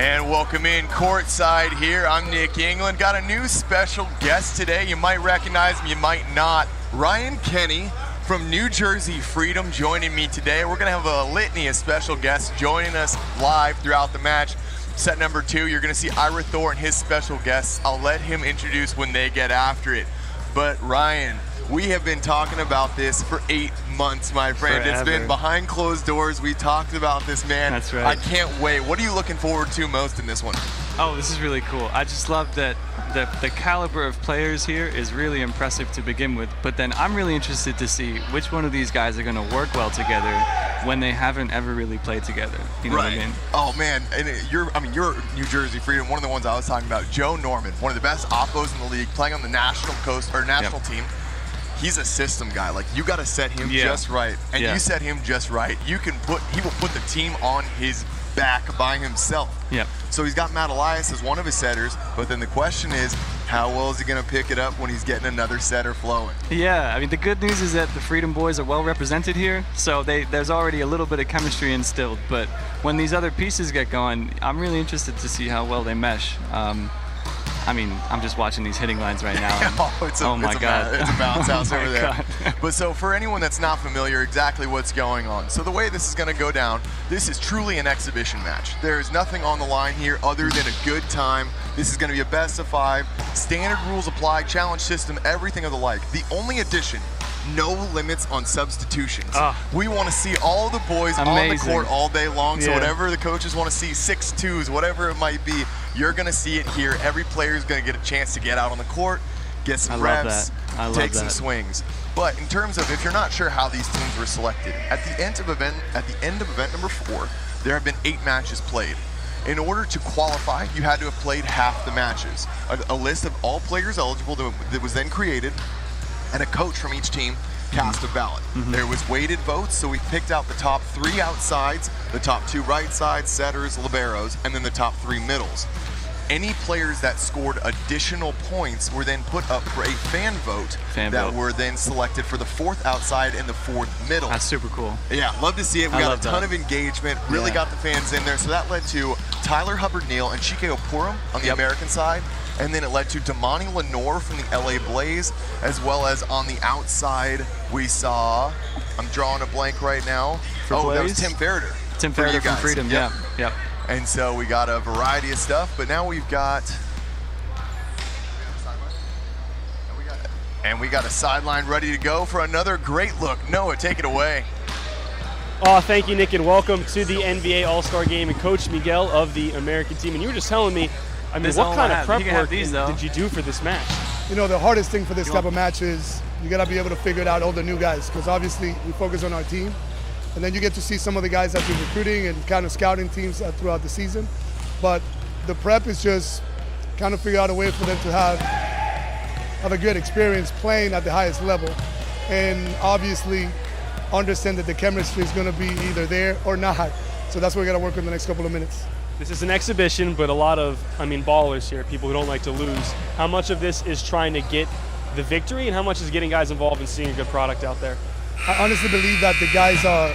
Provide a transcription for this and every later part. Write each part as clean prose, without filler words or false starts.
And welcome in courtside here. I'm Nick England. Got a new special guest today. You might recognize him, you might not. Ryan Kenny from New Jersey Freedom joining me today. We're gonna have a litany of special guests joining us live throughout the match. Set number 2, you're gonna see Ira Thor and his special guests. I'll let him introduce when they get after it. But Ryan, we have been talking about this for 8 months, my friend. Forever. It's been behind closed doors. We talked about this, man. That's right. I can't wait. What are you looking forward to most in this one? Oh, this is really cool. I just love that the caliber of players here is really impressive to begin with, but then I'm really interested to see which one of these guys are going to work well together when they haven't ever really played together. You know what I mean? Oh man, and you're New Jersey Freedom. One of the ones I was talking about, Joe Norman, one of the best oppos in the league, playing on the national team. He's a system guy. Like, you got to set him just right, and you set him just right. He will put the team on his back by himself. Yep. So he's got Matt Elias as one of his setters, but then the question is, how well is he going to pick it up when he's getting another setter flowing? Yeah, I mean, the good news is that the Freedom boys are well represented here, so there's already a little bit of chemistry instilled, but when these other pieces get going, I'm really interested to see how well they mesh. I mean, I'm just watching these hitting lines right now. Oh my God. It's a bounce house over there. God. But so for anyone that's not familiar exactly what's going on, so the way this is going to go down, this is truly an exhibition match. There is nothing on the line here other than a good time. This is going to be a best of 5. Standard rules apply, challenge system, everything of the like. The only addition, no limits on substitutions. We want to see all the boys on the court all day long. So whatever the coaches want to see, 6-2s, whatever it might be, you're going to see it here. Every player is going to get a chance to get out on the court, get some reps, take some swings. But in terms of, if you're not sure how these teams were selected, at the end of event number 4, there have been 8 matches played. In order to qualify, you had to have played half the matches. A list of all players eligible that was then created, and a coach from each team cast a ballot. There was weighted votes, so we picked out the top 3 outsides, the top 2 right sides, setters, liberos, and then the top 3 middles. Any players that scored additional points were then put up for a fan vote were then selected for the 4th outside and the 4th middle. That's super cool. Yeah, love to see it. We got a ton of engagement, really got the fans in there. So that led to Tyler Hubbard-Neal and Chike Opurum on the American side. And then it led to Damani Lenore from the LA Blaze, as well as on the outside, we saw, I'm drawing a blank right now. That was Tim Ferreter. Tim Ferreter from Freedom, Yep. And so we got a variety of stuff, but now we've got, and we got a sideline ready to go for another great look. Noah, take it away. Oh, thank you, Nick, and welcome to the NVA All-Star Game. And Coach Miguel of the American team, and you were just telling me, I mean, what kind of prep work did you do for this match? You know, the hardest thing for this type of match is you got to be able to figure it out, all the new guys, because obviously we focus on our team. And then you get to see some of the guys that you're recruiting and kind of scouting teams throughout the season. But the prep is just kind of figure out a way for them to have a good experience playing at the highest level. And obviously understand that the chemistry is going to be either there or not. So that's what we got to work on the next couple of minutes. This is an exhibition, but a lot of, ballers here, people who don't like to lose. How much of this is trying to get the victory, and how much is getting guys involved and seeing a good product out there? I honestly believe that the guys are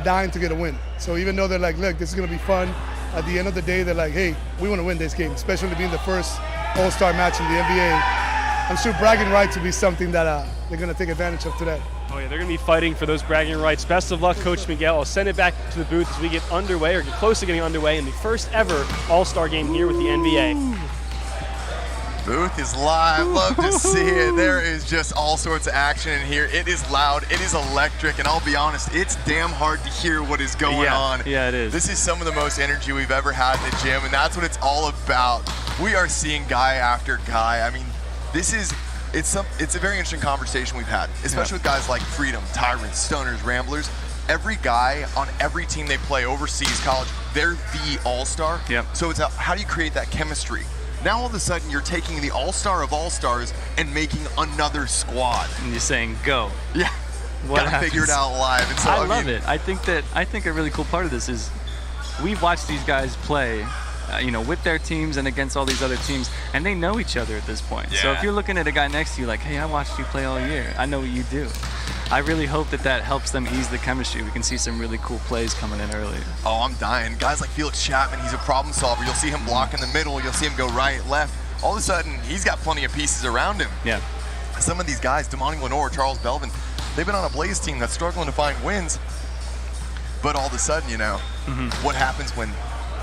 dying to get a win. So even though they're like, look, this is going to be fun, at the end of the day, they're like, hey, we want to win this game, especially being the first All-Star match in the NBA. I'm sure bragging rights will be something that they're going to take advantage of today. Oh yeah, they're going to be fighting for those bragging rights. Best of luck, Coach Miguel. I'll send it back to the booth as we get underway, or get close to getting underway in the first ever All-Star Game here with the NBA. Booth is live, love to see it. There is just all sorts of action in here. It is loud, it is electric, and I'll be honest, it's damn hard to hear what is going on. Yeah, it is. This is some of the most energy we've ever had in the gym, and that's what it's all about. We are seeing guy after guy. I mean, it's a very interesting conversation we've had, especially with guys like Freedom, Tyrants, Stoners, Ramblers. Every guy on every team they play overseas, college, they're the all-star. So it's how do you create that chemistry? Now all of a sudden you're taking the all-star of all-stars and making another squad. And you're saying go. Yeah. Gotta figure it out live. And so, I love it. I think a really cool part of this is we've watched these guys play, with their teams and against all these other teams, and they know each other at this point. So if you're looking at a guy next to you like, hey, I watched you play all year, I know what you do. I really hope that helps them ease the chemistry. We can see some really cool plays coming in early. Oh, I'm dying. Guys like Felix Chapman, he's a problem solver. You'll see him block in the middle. You'll see him go right, left. All of a sudden, he's got plenty of pieces around him. Yeah. Some of these guys, Damani Lenore, Charles Belvin, they've been on a Blaze team that's struggling to find wins. But all of a sudden, what happens when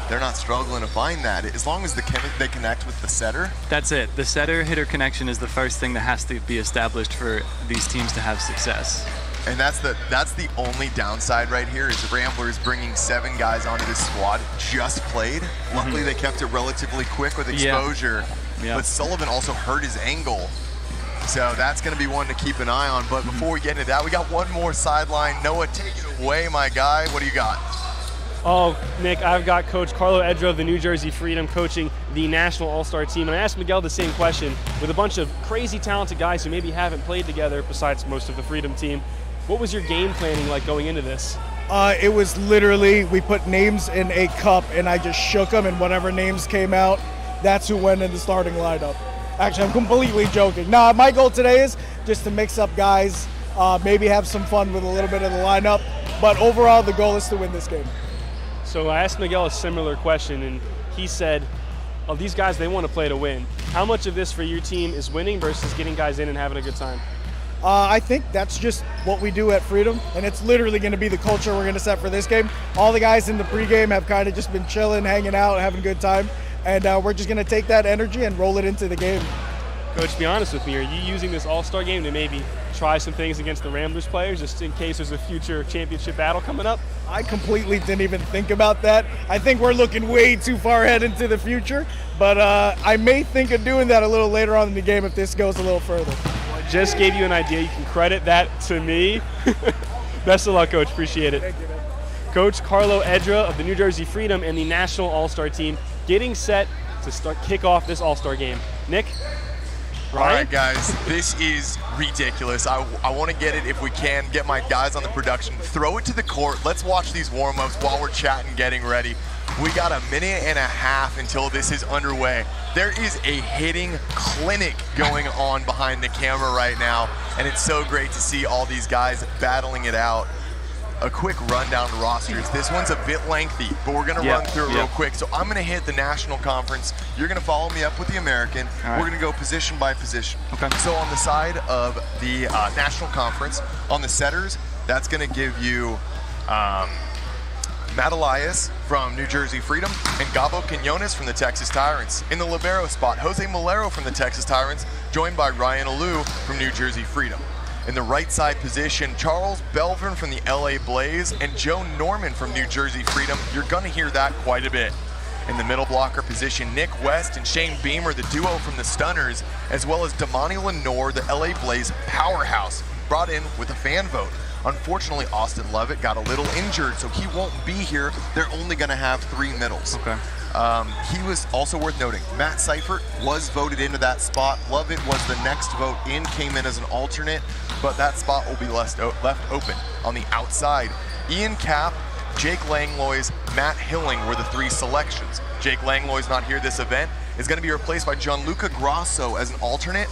they're not struggling to find that? As long as they connect with the setter. That's it. The setter-hitter connection is the first thing that has to be established for these teams to have success. And that's the only downside right here is the Ramblers bringing 7 guys onto this squad just played. Luckily, they kept it relatively quick with exposure. Yeah. But Sullivan also hurt his ankle. So that's going to be one to keep an eye on. But before we get into that, we got one more sideline. Noah, take it away, my guy. What do you got? Oh, Nick, I've got Coach Carlo Edra of the New Jersey Freedom coaching the National All-Star team. And I asked Miguel the same question with a bunch of crazy talented guys who maybe haven't played together besides most of the Freedom team. What was your game planning like going into this? It was literally, we put names in a cup and I just shook them, and whatever names came out, that's who went in the starting lineup. Actually, I'm completely joking. Nah, my goal today is just to mix up guys, maybe have some fun with a little bit of the lineup. But overall, the goal is to win this game. So I asked Miguel a similar question, and he said, oh, these guys, they want to play to win. How much of this for your team is winning versus getting guys in and having a good time? I think that's just what we do at Freedom, and it's literally going to be the culture we're going to set for this game. All the guys in the pregame have kind of just been chilling, hanging out, having a good time, and we're just going to take that energy and roll it into the game. Coach, be honest with me, are you using this All-Star game to maybe try some things against the Ramblers players just in case there's a future championship battle coming up? I completely didn't even think about that. I think we're looking way too far ahead into the future, but I may think of doing that a little later on in the game if this goes a little further. Just gave you an idea. You can credit that to me. Best of luck, Coach. Appreciate it. Thank you, man. Coach Carlo Edra of the New Jersey Freedom and the National All-Star team getting set to kick off this All-Star game. Nick? All right, guys, this is ridiculous. I want to get it, if we can, get my guys on the production, throw it to the court. Let's watch these warm-ups while we're chatting, getting ready. We got a minute and a half until this is underway. There is a hitting clinic going on behind the camera right now, and it's so great to see all these guys battling it out. A quick rundown of rosters. This one's a bit lengthy, but we're going to run through it real quick. So I'm going to hit the National Conference. You're going to follow me up with the American. We're going to go position by position. Okay. So on the side of the National Conference, on the setters, that's going to give you Matt Elias from New Jersey Freedom and Gabo Quinones from the Texas Tyrants. In the Libero spot, Jose Malero from the Texas Tyrants, joined by Ryan Alou from New Jersey Freedom. In the right side position, Charles Belvin from the LA Blaze and Joe Norman from New Jersey Freedom. You're going to hear that quite a bit. In the middle blocker position, Nick West and Shane Beamer, the duo from the Stunners, as well as Damani Lenore, the LA Blaze powerhouse, brought in with a fan vote. Unfortunately, Austin Lovett got a little injured, so he won't be here. They're only going to have 3 middles. Okay. He was also worth noting. Matt Seifert was voted into that spot. Lovett was the next vote in, came in as an alternate, but that spot will be left open. On the outside, Ian Kapp, Jake Langlois, Matt Hilling were the 3 selections. Jake Langlois not here this event, is going to be replaced by Gianluca Grosso as an alternate,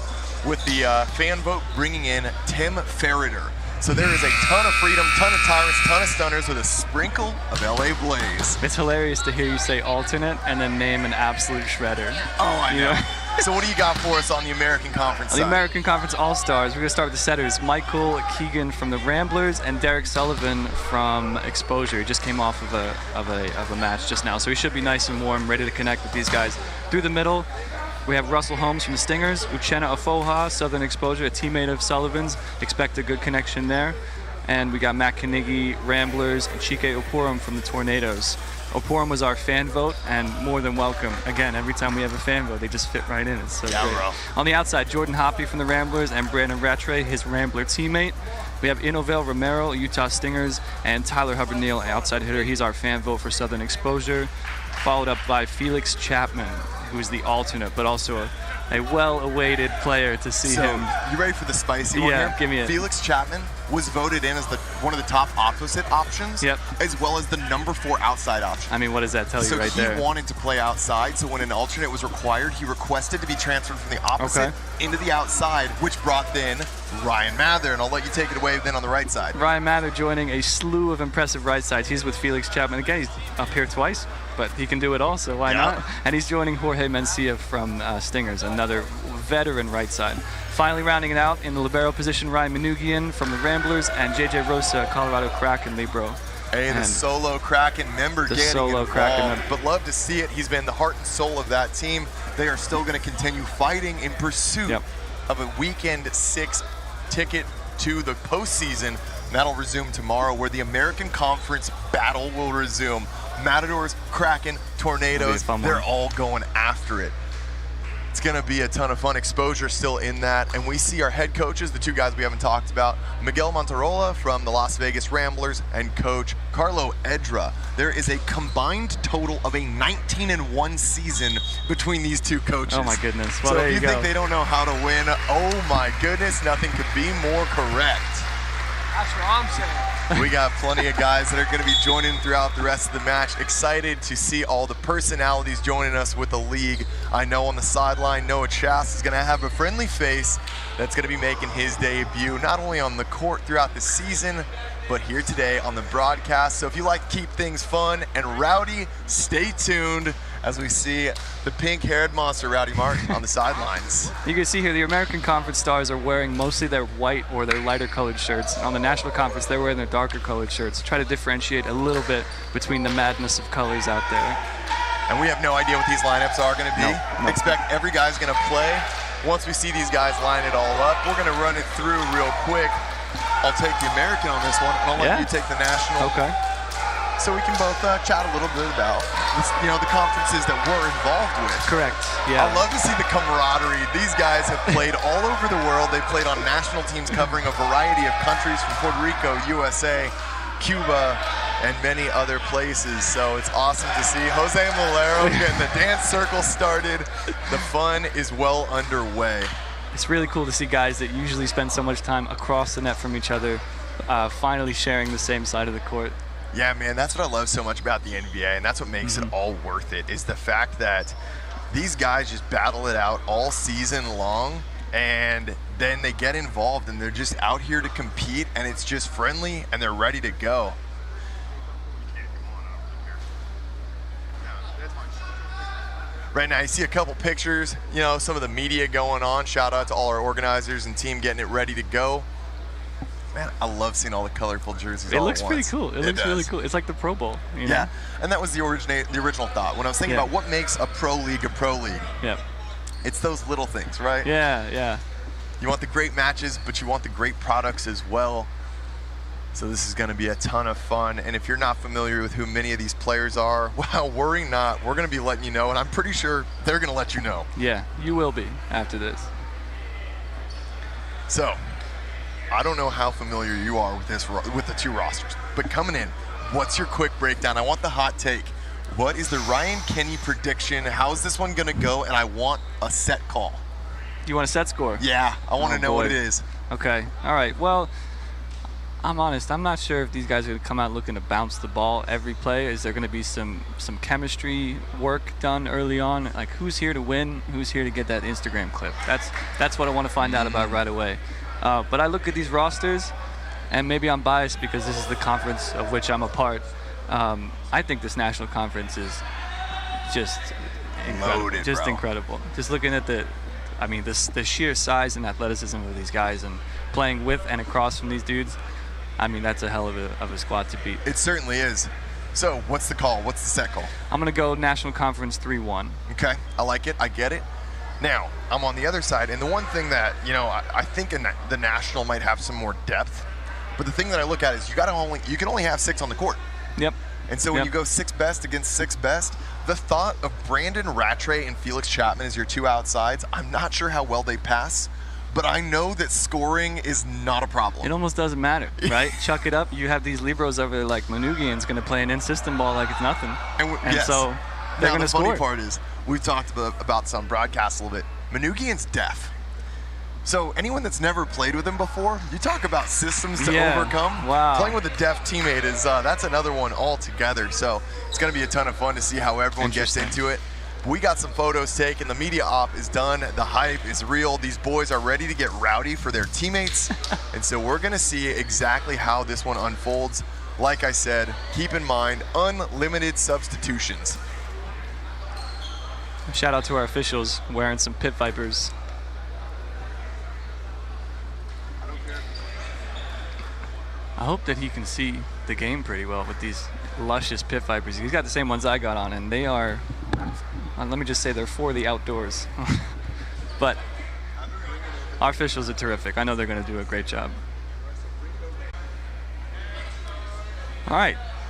with the fan vote bringing in Tim Ferreter. So there is a ton of Freedom, ton of Tyrants, ton of Stunners with a sprinkle of LA Blaze. It's hilarious to hear you say alternate and then name an absolute shredder. Oh, I know. So what do you got for us on the American Conference side? On the American Conference All-Stars, we're going to start with the setters. Michael Keegan from the Ramblers and Derek Sullivan from Exposure. He just came off of a match just now, so he should be nice and warm, ready to connect with these guys. Through the middle, we have Russell Holmes from the Stingers, Uchenna Afoha, Southern Exposure, a teammate of Sullivan's. Expect a good connection there. And we got Matt Carnegie, Ramblers, and Chike Oporum from the Tornadoes. Oporum was our fan vote, and more than welcome. Again, every time we have a fan vote, they just fit right in. It's so great. Bro. On the outside, Jordan Hoppy from the Ramblers and Brandon Rattray, his Rambler teammate. We have Inovel Romero, Utah Stingers, and Tyler Hubbard-Neal, outside hitter. He's our fan vote for Southern Exposure. Followed up by Felix Chapman, who's the alternate, but also a well-awaited player to see him. You ready for the spicy one here? Yeah, give me it. Felix Chapman was voted in as one of the top opposite options, as well as the number 4 outside option. I mean, what does that tell you right there? So he wanted to play outside, so when an alternate was required, he requested to be transferred from the opposite into the outside, which brought in Ryan Mather, and I'll let you take it away then on the right side. Ryan Mather joining a slew of impressive right sides. He's with Felix Chapman. Again, he's up here twice, but he can do it all, so why not? And he's joining Jorge Mencia from Stingers, another veteran right side. Finally rounding it out in the libero position, Ryan Manoogian from the Ramblers and JJ Rosa, Colorado Kraken Libero. Hey, the solo Kraken member getting involved, but love to see it. He's been the heart and soul of that team. They are still going to continue fighting in pursuit of a Weekend 6 ticket to the postseason. That'll resume tomorrow, where the American Conference battle will resume. Matadors, Kraken, Tornadoes, they're all going after it. It's going to be a ton of fun. Exposure still in that. And we see our head coaches, the two guys we haven't talked about, Miguel Monterola from the Las Vegas Ramblers and coach Carlo Edra. There is a combined total of a 19-1 season between these two coaches. Oh my goodness. Well, so there if you you go. think they don't know how to win, oh my goodness, nothing could be more correct. That's what I'm saying. We got plenty of guys that are going to be joining throughout the rest of the match. Excited to see all the personalities joining us with the league. I know on the sideline, Noah Chast is going to have a friendly face that's going to be making his debut, not only on the court throughout the season, but here today on the broadcast. So if you like to keep things fun and rowdy, stay tuned as we see the pink-haired monster, Rowdy Martin, on the sidelines. You can see here the American Conference stars are wearing mostly their white or their lighter colored shirts. On the National Conference, they're wearing their darker colored shirts. Try to differentiate a little bit between the madness of colors out there. And we have no idea what these lineups are going to be. No. Expect every guy's going to play. Once we see these guys line it all up, we're going to run it through real quick. I'll take the American on this one, and I'll let you take the National. Okay. So we can both chat a little bit about this, the conferences that we're involved with. Correct. Yeah. I love to see the camaraderie. These guys have played all over the world. They played on national teams covering a variety of countries from Puerto Rico, USA, Cuba, and many other places. So it's awesome to see Jose Molero getting the dance circle started. The fun is well underway. It's really cool to see guys that usually spend so much time across the net from each other finally sharing the same side of the court. Yeah, man, that's what I love so much about the NVA, and that's what makes it all worth it, is the fact that these guys just battle it out all season long, and then they get involved, and they're just out here to compete, and it's just friendly, and they're ready to go. Right now, you see a couple pictures, some of the media going on. Shout out to all our organizers and team getting it ready to go. Man, I love seeing all the colorful jerseys. It looks pretty cool. It looks really cool. It's like the Pro Bowl. Yeah, and that was the original thought when I was thinking about what makes a pro league a pro league. Yeah. It's those little things, right? Yeah. You want the great matches, but you want the great products as well. So this is going to be a ton of fun. And if you're not familiar with who many of these players are, well, worry not. We're going to be letting you know, and I'm pretty sure they're going to let you know. Yeah, you will be after this. So, I don't know how familiar you are with the two rosters, but coming in, what's your quick breakdown? I want the hot take. What is the Ryan Kenny prediction? How's this one going to go? And I want a set call. You want a set score? Yeah, I want to know what it is. Okay. All right. Well, I'm honest. I'm not sure if these guys are going to come out looking to bounce the ball every play. Is there going to be some chemistry work done early on? Like, who's here to win? Who's here to get that Instagram clip? That's what I want to find out about right away. But I look at these rosters, and maybe I'm biased because this is the conference of which I'm a part. I think this national conference is just incredible. Loaded, just bro. Incredible. Just looking at the sheer size and athleticism of these guys and playing with and across from these dudes, that's a hell of a squad to beat. It certainly is. So what's the call? What's the set call? I'm going to go National Conference 3-1. Okay, I like it. I get it. Now, I'm on the other side, and the one thing that, I think the National might have some more depth, but the thing that I look at is you can only have 6 on the court. Yep. And so when you go 6 best against 6 best, the thought of Brandon Rattray and Felix Chapman as your two outsides, I'm not sure how well they pass, but I know that scoring is not a problem. It almost doesn't matter, right? Chuck it up. You have these Liberos over there like Manoogian's going to play an in-system ball like it's nothing. And so they're going to score. The funny part is, we've talked about some broadcasts a little bit. Manoogian's deaf. So anyone that's never played with him before, you talk about systems to overcome. Wow. Playing with a deaf teammate is that's another one altogether. So it's going to be a ton of fun to see how everyone gets into it. We got some photos taken. The media op is done. The hype is real. These boys are ready to get rowdy for their teammates. And so we're going to see exactly how this one unfolds. Like I said, keep in mind, unlimited substitutions. Shout out to our officials wearing some Pit Vipers. I hope that he can see the game pretty well with these luscious Pit Vipers. He's got the same ones I got on, and they are, let me just say, they're for the outdoors. But our officials are terrific. I know they're going to do a great job. All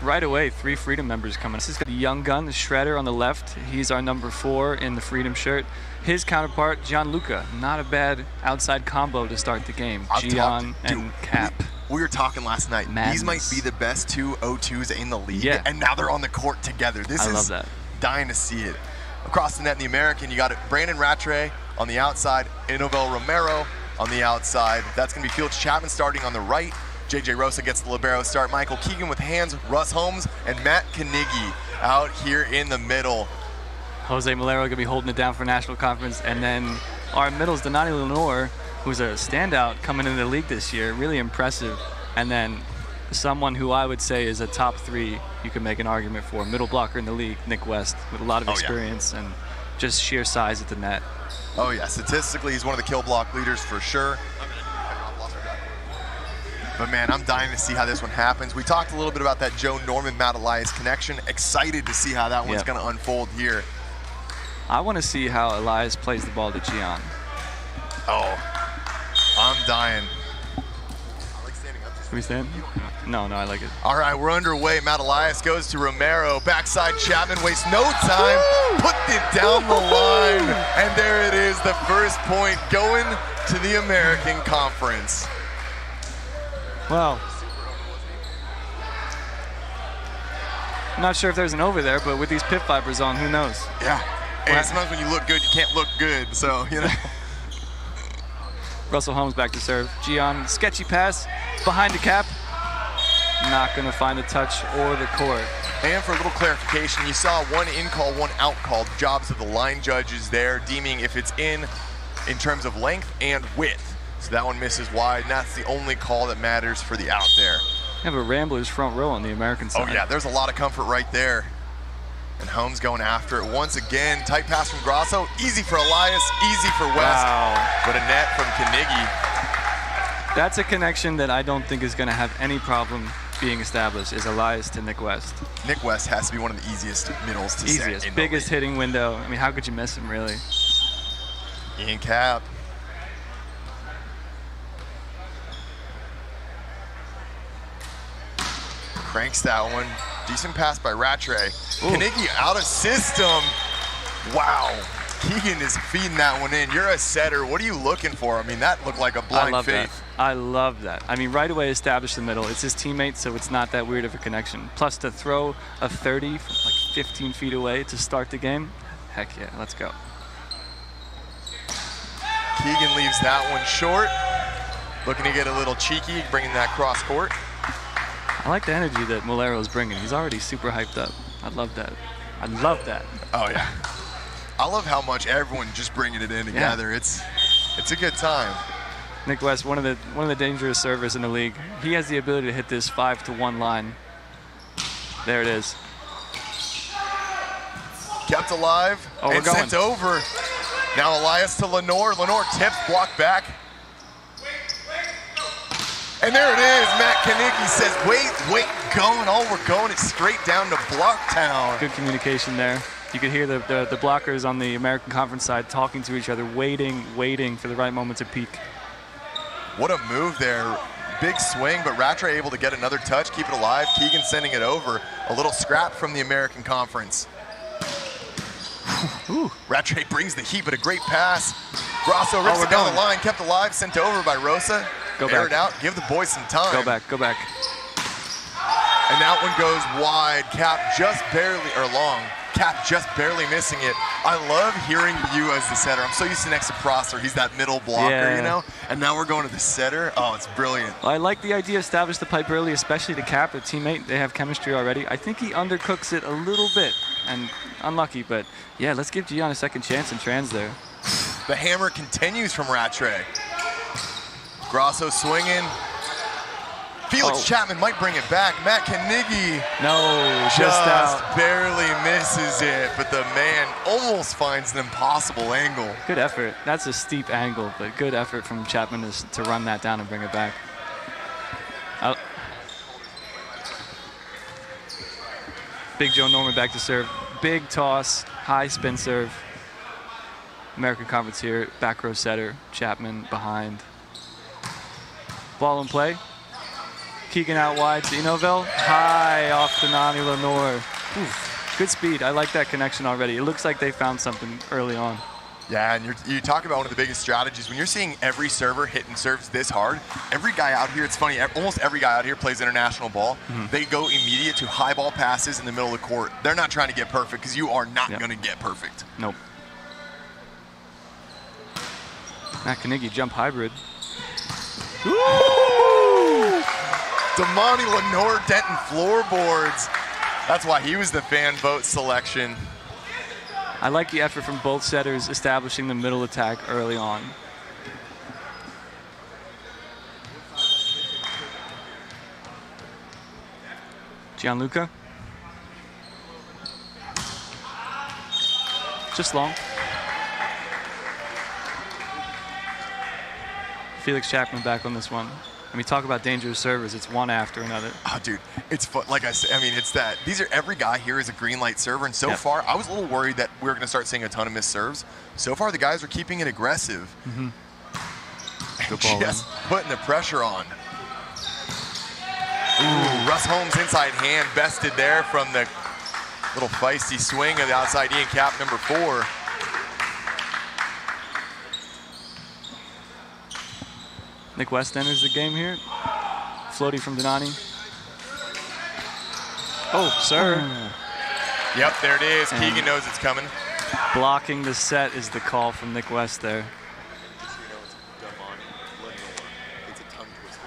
right away, 3 Freedom members coming. This is the young gun, the Shredder on the left. He's our number 4 in the Freedom shirt. His counterpart, Gianluca. Not a bad outside combo to start the game. Gian and Cap. We were talking last night. Madness. These might be the best 2 O2s in the league. Yeah. And now they're on the court together. I love that. Dying to see it. Across the net in the American, you got it. Brandon Rattray on the outside. Inovel Romero on the outside. That's going to be Felix Chapman starting on the right. JJ Rosa gets the Libero start. Michael Keegan with hands. Russ Holmes and Matt Knigge out here in the middle. Jose Malero going to be holding it down for National Conference. And then our middle's Donati Lenore, who's a standout coming into the league this year. Really impressive. And then someone who I would say is a top 3 you can make an argument for. Middle blocker in the league, Nick West, with a lot of experience and just sheer size at the net. Oh, yeah. Statistically, he's one of the kill block leaders for sure. But, man, I'm dying to see how this one happens. We talked a little bit about that Joe Norman-Matt Elias connection. Excited to see how that one's going to unfold here. I want to see how Elias plays the ball to Gian. Oh, I'm dying. I like standing up. Can we stand? No, I like it. All right, we're underway. Matt Elias goes to Romero. Backside Chapman wastes no time. Put it down the line. And there it is, the first point going to the American Conference. Well, I'm not sure if there's an over there, but with these Pit Vipers on, who knows? Yeah. Hey, sometimes when you look good, you can't look good. So, you know. Russell Holmes back to serve. Gian, sketchy pass behind the Cap. Not going to find the touch or the court. And for a little clarification, you saw one in call, one out call. Jobs of the line judges there, deeming if it's in terms of length and width. So that one misses wide, and that's the only call that matters for the out there. We have a Ramblers front row on the American side. Oh yeah, there's a lot of comfort right there. And Holmes going after it once again. Tight pass from Grosso. Easy for Elias, easy for West. Wow. But a net from Knigge. That's a connection that I don't think is going to have any problem being established, is Elias to Nick West. Nick West has to be one of the easiest middles to set. Easiest, biggest hitting window. I mean, how could you miss him, really? Ian Cap. Cranks that one. Decent pass by Rattray. Knigge out of system. Wow. Keegan is feeding that one in. You're a setter. What are you looking for? I mean, that looked like a blind faith. I love that. I mean, right away establish the middle. It's his teammate, so it's not that weird of a connection. Plus, to throw a 30 from like 15 feet away to start the game, heck yeah, let's go. Keegan leaves that one short. Looking to get a little cheeky, bringing that cross court. I like the energy that Malero is bringing. He's already super hyped up. I love that. I love that. Oh, yeah. I love how much everyone just bringing it in together. Yeah. It's a good time. Nick West, one of the dangerous servers in the league. He has the ability to hit this 5-to-1 line. There it is. Kept alive and sent over. Now Elias to Lenore. Lenore tips, block back. And there it is. Matt Knigge says, wait, going. Oh, we're going it straight down to Blocktown. Good communication there. You could hear the blockers on the American Conference side talking to each other, waiting for the right moment to peak. What a move there. Big swing, but Rattray able to get another touch, keep it alive. Keegan sending it over. A little scrap from the American Conference. Ooh. Rattray brings the heat, but a great pass. Grosso rips it down the line, kept alive, sent over by Rosa. Air it out, give the boys some time. Go back. And that one goes wide. Cap just barely, or long. Cap just barely missing it. I love hearing you as the setter. I'm so used to next to Prosser. He's that middle blocker, you know? And now we're going to the setter. Oh, it's brilliant. Well, I like the idea of establish the pipe early, especially to Cap, a teammate. They have chemistry already. I think he undercooks it a little bit. and unlucky, but yeah, let's give Gian a second chance in trans there. The hammer continues from Rattray. Grosso swinging. Felix Chapman might bring it back. Matt Knigge No, just out. barely misses it, but the man almost finds an impossible angle. Good effort. That's a steep angle, but good effort from Chapman to run that down and bring it back. Big Joe Norman back to serve. Big toss, high spin serve. American Conference here, back row setter, Chapman behind. Ball in play. Keegan out wide to Inovell. High off to Nani Lenore. Oof, good speed. I like that connection already. It looks like they found something early on. Yeah, and you talk about one of the biggest strategies. When you're seeing every server hitting serves this hard, every guy out here, it's funny, almost every guy out here plays international ball. They go immediate to high ball passes in the middle of the court. They're not trying to get perfect because you are not going to get perfect. Nope. Matt Knigge jump hybrid. Damani Lenore Denton floorboards. That's why he was the fan vote selection. I like the effort from both setters establishing the middle attack early on. Gianluca. Just long. Felix Chapman back on this one. I mean, talk about dangerous servers. It's one after another. Oh, dude, it's fun. Like I said, I mean, it's that. These are every guy here is a green light server, and so far, I was a little worried that we were going to start seeing a ton of missed serves. So far, the guys are keeping it aggressive. And just putting the pressure on. Ooh, Russ Holmes inside hand bested there from the little feisty swing of the outside Ian Cap number 4. Nick West enters the game here. Floaty from Donani. Oh, sir. Yep, there it is. And Keegan knows it's coming. Blocking the set is the call from Nick West there. Just so you know, it's Damani Lenore. It's a tongue twister.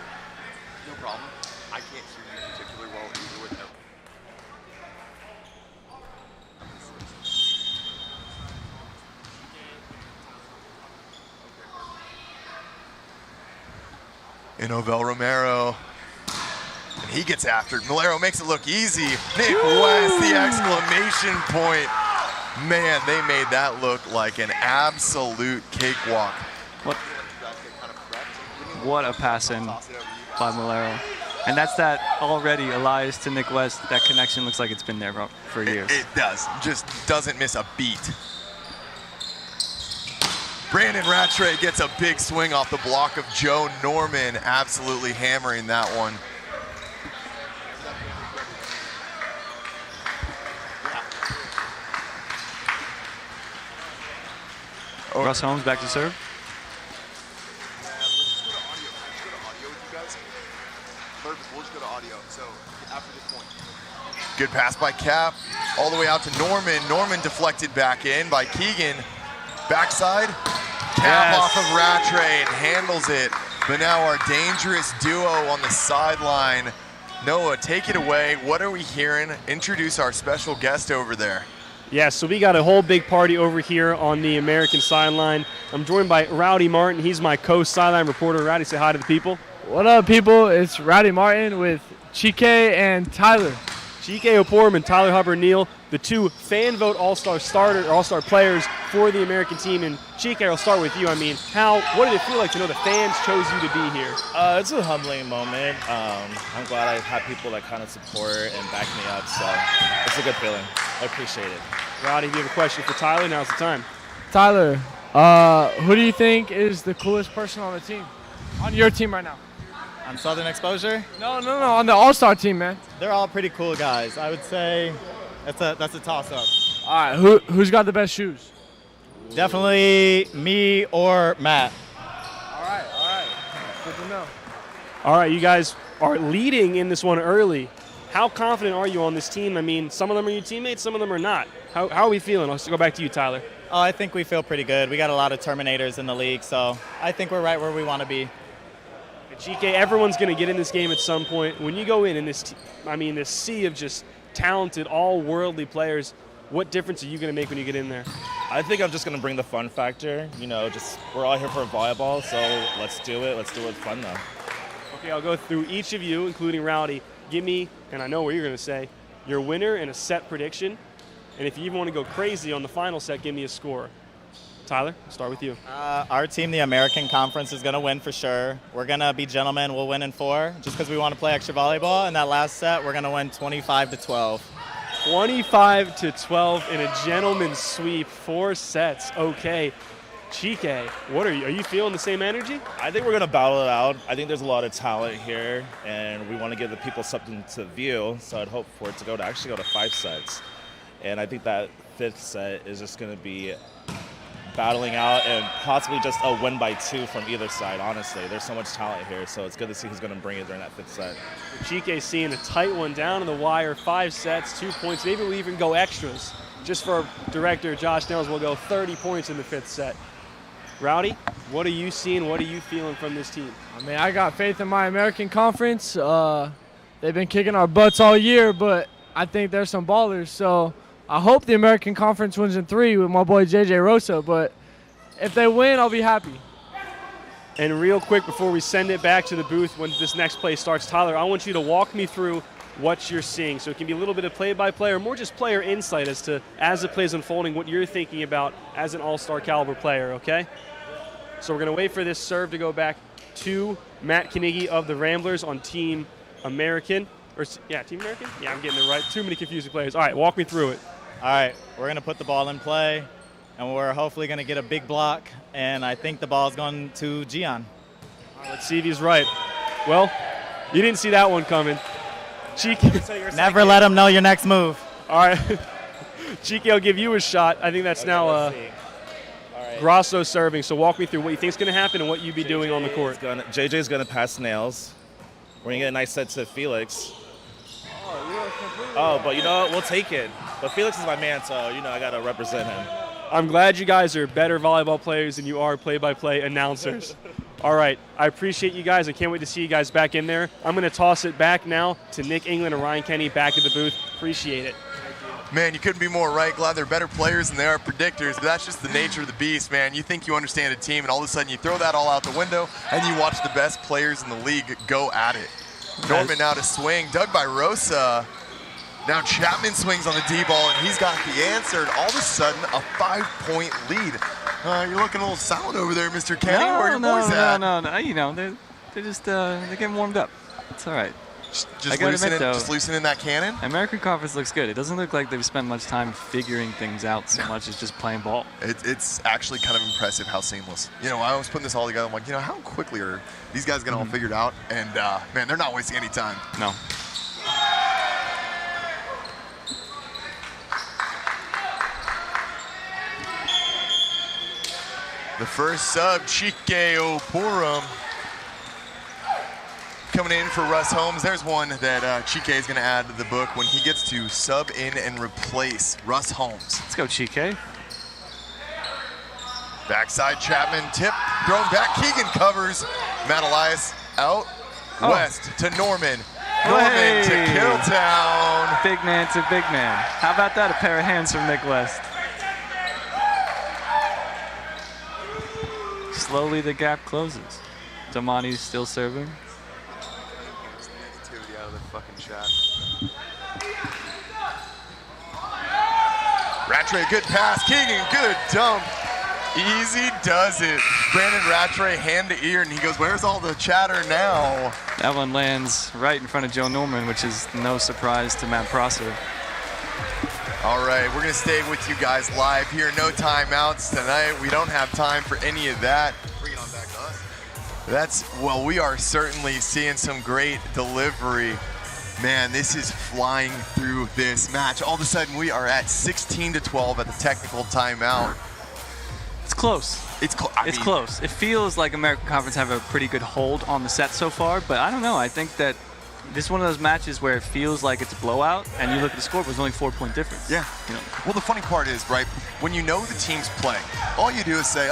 No problem. I can't hear you particularly well either with them. Inovell Romero, and he gets after it. Malero makes it look easy. Nick West, the exclamation point. Man, they made that look like an absolute cakewalk. What a pass in by Malero. And that's that already Elias to Nick West. That connection looks like it's been there for years. It does. Just doesn't miss a beat. Brandon Rattray gets a big swing off the block of Joe Norman, absolutely hammering that one. Russ Holmes back to serve. Let's just go to audio with you guys. Perfect, we'll just go to audio, so after this point. Good pass by Cap, all the way out to Norman. Norman deflected back in by Keegan. Backside, Cap off of Rattray and handles it. But now our dangerous duo on the sideline. Noah, take it away. What are we hearing? Introduce our special guest over there. Yeah, so we got a whole big party over here on the American sideline. I'm joined by Rowdy Martin. He's my co-sideline reporter. Rowdy, say hi to the people. What up, people? It's Rowdy Martin with Chike and Tyler. Chike Oporum and Tyler Hubbard-Neal, the two fan vote all-star players for the American team. And Chike, I'll start with you. I mean, what did it feel like to know the fans chose you to be here? It's a humbling moment. I'm glad I have people that kind of support and back me up, so it's a good feeling. I appreciate it. Rowdy, if you have a question for Tyler, now's the time. Tyler, who do you think is the coolest person on the team? On your team right now? On Southern Exposure? No, on the All-Star team, man. They're all pretty cool guys. I would say that's a toss-up. All right, who's got the best shoes? Definitely me or Matt. All right. Good to know. All right, you guys are leading in this one early. How confident are you on this team? I mean, some of them are your teammates, some of them are not. How are we feeling? Let's go back to you, Tyler. Oh, I think we feel pretty good. We got a lot of Terminators in the league, so I think we're right where we want to be. GK, everyone's going to get in this game at some point. When you go in this, this sea of just talented, all-worldly players, What difference are you going to make when you get in there? I think I'm just going to bring the fun factor. You know, just we're all here for volleyball, so let's do it. Let's do it with fun, though. Okay, I'll go through each of you, including Rowdy. Give me, and I know what you're going to say, your winner and a set prediction. And if you even want to go crazy on the final set, give me a score. Tyler, I'll start with you. Our team, the American Conference, is going to win for sure. We're going to be gentlemen. We'll win in 4 just because we want to play extra volleyball. And that last set, we're going to win 25-12. 25-12 in a gentleman's sweep, 4 sets. Okay. Chike, what are you feeling the same energy? I think we're going to battle it out. I think there's a lot of talent here, and we want to give the people something to view. So I'd hope for it to actually go to 5 sets. And I think that 5th set is just going to be battling out and possibly just a win by 2 from either side, honestly. There's so much talent here, so it's good to see who's going to bring it during that 5th set. Chike seeing a tight one down to the wire, 5 sets, 2 points. Maybe we'll even go extras. Just for director Josh Nels, we'll go 30 points in the 5th set. Rowdy, what are you seeing? What are you feeling from this team? I mean, I got faith in my American Conference. They've been kicking our butts all year, but I think there's some ballers, so I hope the American Conference wins in 3 with my boy JJ Rosa, but if they win, I'll be happy. And real quick, before we send it back to the booth when this next play starts, Tyler, I want you to walk me through what you're seeing. So it can be a little bit of play-by-play or more just player insight as to, as the play's unfolding, what you're thinking about as an all-star caliber player, okay? So we're going to wait for this serve to go back to Matt Knigge of the Ramblers on Team American. Team American? Yeah, I'm getting it right. Too many confusing players. All right, walk me through it. All right, we're going to put the ball in play, and we're hopefully going to get a big block, and I think the ball's going to Gian. All right, let's see if he's right. Well, you didn't see that one coming. Chike. Never let him know your next move. All right. Chike, I'll give you a shot. I think that's now Grasso serving, so walk me through what you think is going to happen and what you'd be doing on the court. JJ's going to pass Nails. We're going to get a nice set to Felix. But you know what? We'll take it. But Felix is my man, so, I got to represent him. I'm glad you guys are better volleyball players than you are play-by-play announcers. All right, I appreciate you guys. I can't wait to see you guys back in there. I'm going to toss it back now to Nick England and Ryan Kenny back at the booth. Appreciate it. Man, you couldn't be more right. Glad they're better players than they are predictors, but that's just the nature of the beast, man. You think you understand a team, and all of a sudden you throw that all out the window, and you watch the best players in the league go at it. Norman now to swing, dug by Rosa. Now Chapman swings on the D-ball, and he's got the answer, and all of a sudden, a 5-point lead. You're looking a little sour over there, Mr. Kenny. Where are your boys at? No. They're just they're getting warmed up. It's all right. Just loosening that cannon? American Conference looks good. It doesn't look like they've spent much time figuring things out so much as just playing ball. It's actually kind of impressive how seamless. I was putting this all together. I'm like, how quickly are these guys getting all figured out? And, man, they're not wasting any time. No. The first sub, Chike Oporum. Coming in for Russ Holmes. There's one that Chike is going to add to the book when he gets to sub in and replace Russ Holmes. Let's go, Chike. Backside Chapman, tip, thrown back. Keegan covers. Matt Elias out. West to Norman. Norman to Kittletown. Big man to big man. How about that? A pair of hands from Nick West. Slowly the gap closes. Damani's still serving. Negativity out of the fucking shot. Rattray, good pass. Keegan, good dump. Easy does it. Brandon Rattray hand to ear, and he goes, where's all the chatter now? That one lands right in front of Joe Norman, which is no surprise to Matt Prosser. All right, we're going to stay with you guys live here. No timeouts tonight. We don't have time for any of that. Bring it on back to us. We are certainly seeing some great delivery. Man, this is flying through this match. All of a sudden, we are at 16-12 at the technical timeout. It's close. It's close. It feels like American Conference have a pretty good hold on the set so far, but I don't know. I think that this is one of those matches where it feels like it's a blowout, and you look at the score, it was only 4-point difference. Yeah. Well, the funny part is, right, when you know the team's playing, all you do is say,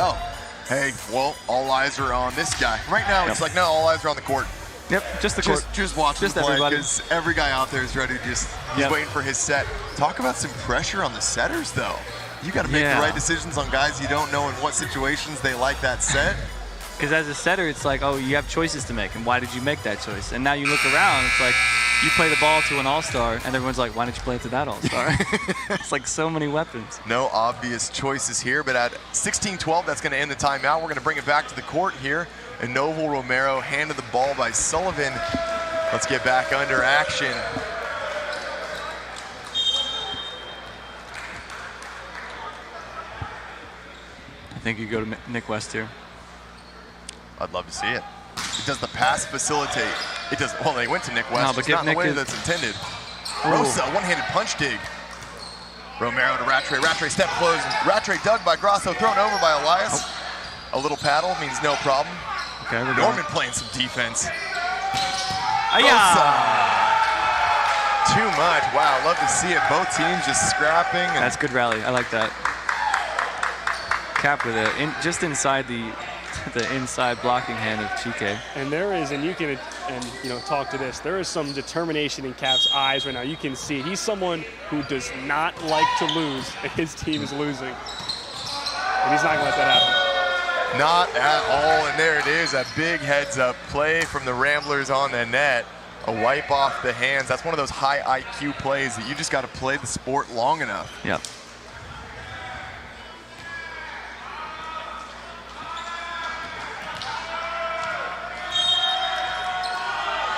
hey, all eyes are on this guy. Right now, it's like, no, all eyes are on the court. Yep, just the court. Just watch them play, everybody. because every guy out there is ready to just He's Yep. waiting for his set. Talk about some pressure on the setters, though. You got to make the right decisions on guys you don't know in what situations they like that set. Because as a setter, it's like, oh, you have choices to make, and why did you make that choice? And now you look around, it's like, you play the ball to an all-star, and everyone's like, why didn't you play it to that all-star? It's like so many weapons. No obvious choices here, but at 16-12, that's going to end the timeout. We're going to bring it back to the court here. And Novel Romero handed the ball by Sullivan. Let's get back under action. I think you go to Nick West here. I'd love to see it. It does the pass facilitate. It does. Well, they went to Nick West. No, but it's not in the way Nick that's intended. Rosa, one-handed punch dig. Romero to Rattray. Rattray step close. Rattray dug by Grosso, thrown over by Elias. A little paddle means no problem. Okay, we're Norman going. playing some defense. Rosa. Too much. Wow, love to see it. Both teams just scrapping. And That's good rally. I like that. Cap with it, just inside the inside blocking hand of Chike. And there is, and you can, talk to this. There is some determination in Cap's eyes right now. You can see he's someone who does not like to lose, and his team is losing, and he's not going to let that happen. Not at all, and there it is, a big heads-up play from the Ramblers on the net. A wipe off the hands. That's one of those high IQ plays that you just got to play the sport long enough. Yep.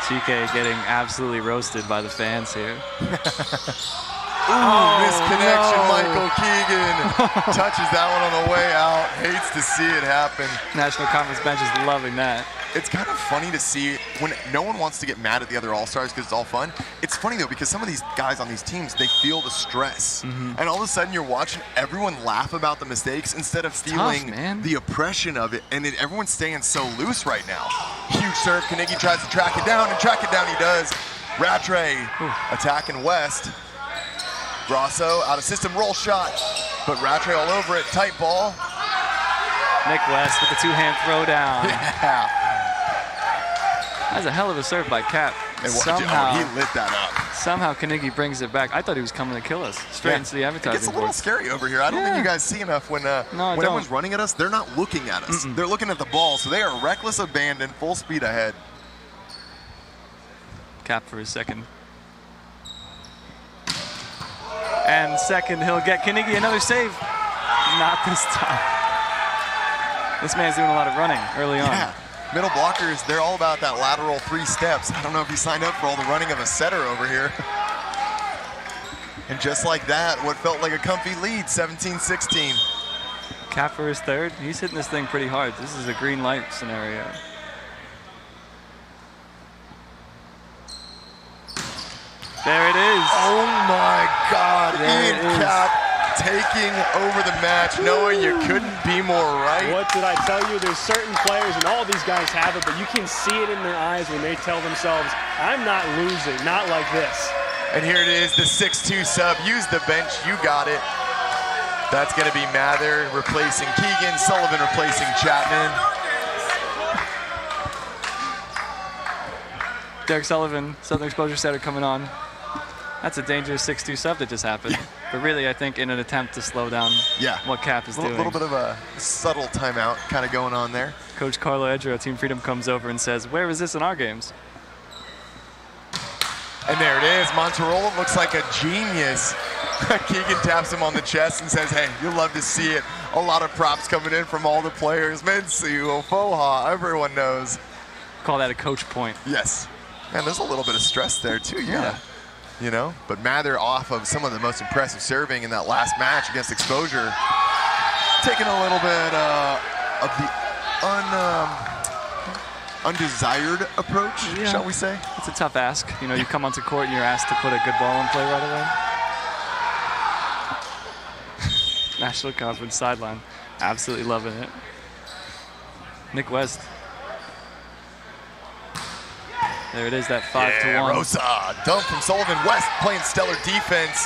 Chike getting absolutely roasted by the fans here. Misconnection, no. Michael Keegan touches that one on the way out. Hates to see it happen. National Conference bench is loving that. It's kind of funny to see when no one wants to get mad at the other All-Stars because it's all fun. It's funny, though, because some of these guys on these teams, they feel the stress. And all of a sudden, you're watching everyone laugh about the mistakes instead of feeling the oppression of it. And everyone's staying so loose right now. Huge serve. Carnegie tries to track it down, and track it down he does. Rattray attacking West. Grosso out of system, roll shot. But Rattray all over it. Tight ball. Nick West with the two-hand throw down. Yeah. That's a hell of a serve by Cap. And somehow, he lit that up. Somehow Carnegie brings it back. I thought he was coming to kill us. Straight into the advertising It gets a little board. scary over here. I don't think you guys see enough when everyone's running at us. They're not looking at us. They're looking at the ball, so they are reckless abandon, full speed ahead. Cap for his second. And second, he'll get Carnegie another save. Not this time. This man's doing a lot of running early on. Yeah. Middle blockers, they're all about that lateral 3 steps. I don't know if he signed up for all the running of a setter over here. And just like that, what felt like a comfy lead, 17-16. Cap for his third. He's hitting this thing pretty hard. This is a green light scenario. There it is. Oh my God, There Ian it is. Cap taking over the match, knowing you couldn't be more right. What did I tell you? There's certain players, and all these guys have it, but you can see it in their eyes when they tell themselves, I'm not losing, not like this. And here it is, the 6-2 sub. Use the bench, you got it. That's going to be Mather replacing Keegan, Sullivan replacing Chapman. Derek Sullivan, Southern Exposure setter coming on. That's a dangerous 6-2 sub that just happened. But really, I think in an attempt to slow down what Cap is doing. A little bit of a subtle timeout kind of going on there. Coach Carlo Edro, Team Freedom, comes over and says, where is this in our games? And there it is. Monterola looks like a genius. Keegan taps him on the chest and says, hey, you'll love to see it. A lot of props coming in from all the players. Mensu, Ofoha, everyone knows. Call that a coach point. Yes. Man, there's a little bit of stress there, too. Yeah. You know, but Mather off of some of the most impressive serving in that last match against Exposure. Taking a little bit of the undesired approach, shall we say? It's a tough ask. You know, you come onto court and you're asked to put a good ball in play right away. National Conference sideline. Absolutely loving it. Nick West. There it is, that 5-1. Rosa, dunk from Sullivan. West playing stellar defense.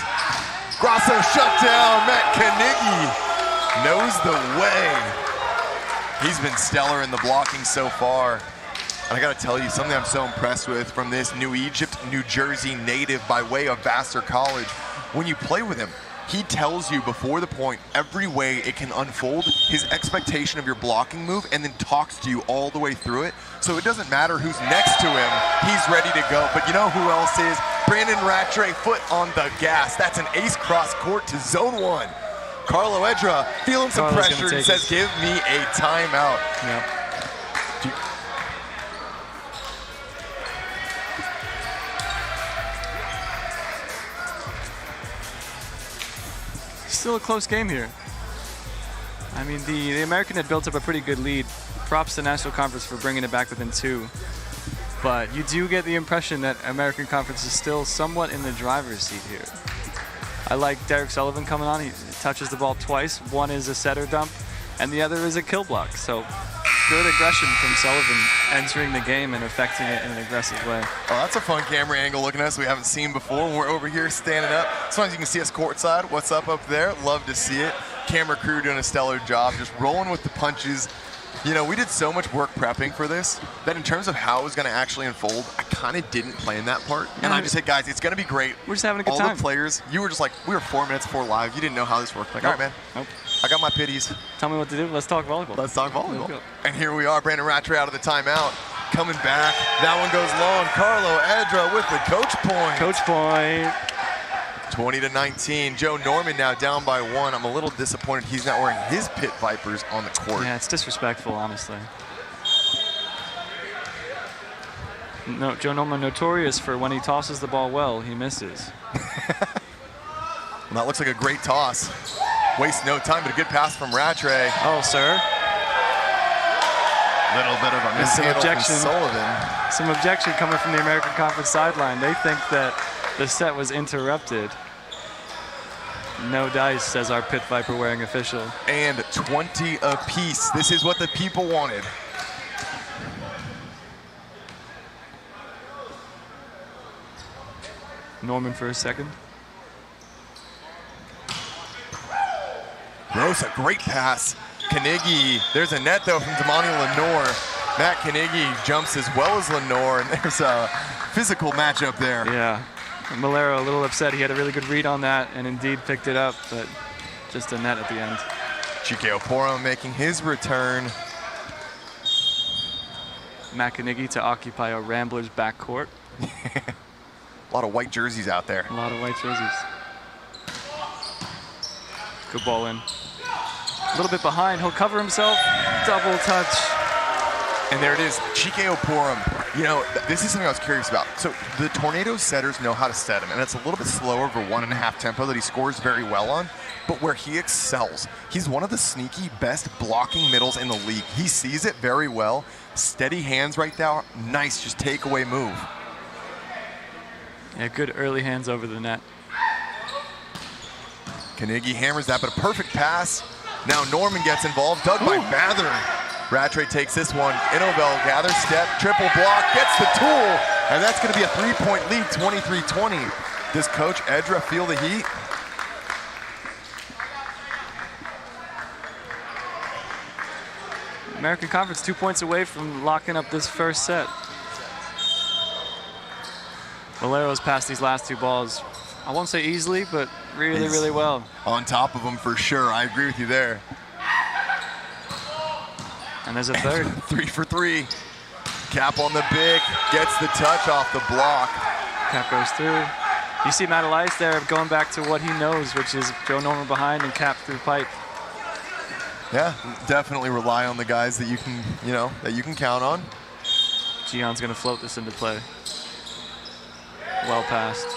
Grosso shut down. Matt Carnegie knows the way. He's been stellar in the blocking so far. And I got to tell you, something I'm so impressed with from this New Egypt, New Jersey native by way of Vassar College, when you play with him, he tells you before the point every way it can unfold, his expectation of your blocking move, and then talks to you all the way through it. So it doesn't matter who's next to him, he's ready to go. But you know who else is? Brandon Rattray, foot on the gas. That's an ace cross court to zone 1. Carlo Edra feeling some pressure and says, give me a timeout. Yep. Still a close game here. I mean, the American had built up a pretty good lead. Props to National Conference for bringing it back within 2. But you do get the impression that American Conference is still somewhat in the driver's seat here. I like Derek Sullivan coming on. He touches the ball twice. One is a setter dump, and the other is a kill block. So good aggression from Sullivan entering the game and affecting it in an aggressive way. Oh, that's a fun camera angle looking at us we haven't seen before when we're over here standing up. Sometimes you can see us courtside. What's up there? Love to see it. Camera crew doing a stellar job, just rolling with the punches. You know, we did so much work prepping for this that in terms of how it was going to actually unfold, I kind of didn't plan that part. And I just said, guys, it's going to be great. We're just having a good time. All the players, you were just like, we were 4 minutes before live. You didn't know how this worked. Like, all right, man. Nope. I got my pitties. Tell me what to do. Let's talk volleyball. Let's talk volleyball. And here we are, Brandon Rattray out of the timeout. Coming back. That one goes long. Carlo Edra with the coach point. Coach point. 20-19. Joe Norman now down by 1. I'm a little disappointed he's not wearing his Pit Vipers on the court. Yeah, it's disrespectful, honestly. No, Joe Norman notorious for when he tosses the ball well, he misses. Well, that looks like a great toss. Waste no time, but a good pass from Rattray. Oh, sir. Little bit of a mishandle from Sullivan. Some objection coming from the American Conference sideline. They think that the set was interrupted. No dice, says our Pit Viper wearing official. And 20 apiece. This is what the people wanted. Norman for a second. Gross, a great pass. Knigge, there's a net though from Damani Lenore. Matt Knigge jumps as well as Lenore, and there's a physical matchup there. Yeah, Libero a little upset. He had a really good read on that and indeed picked it up, but just a net at the end. Chike Oporo making his return. Matt Knigge to occupy a Ramblers backcourt. A lot of white jerseys out there. A lot of white jerseys. Good ball in. A little bit behind, he'll cover himself, double touch. And there it is, Chike Oporo. You know, this is something I was curious about. So the Tornado setters know how to set him, and it's a little bit slower for 1.5 tempo that he scores very well on. But where he excels, he's one of the sneaky best blocking middles in the league. He sees it very well. Steady hands right there. Nice, just takeaway move. Yeah, good early hands over the net. Knigge hammers that, but a perfect pass. Now Norman gets involved, dug by Mather. Rattray takes this one. Innovel gathers step, triple block, gets the tool, and that's going to be a 3-point lead, 23-20. Does Coach Edra feel the heat? American Conference 2 points away from locking up this first set. Valero's passed these last 2 balls, I won't say easily, but really, really well. On top of him for sure. I agree with you there. And there's a third. 3 for 3. Cap on the big, gets the touch off the block. Cap goes through. You see Matt Elias there going back to what he knows, which is Joe Norman behind and Cap through pipe. Yeah, definitely rely on the guys that you can, that you can count on. Gion's gonna float this into play. Well passed.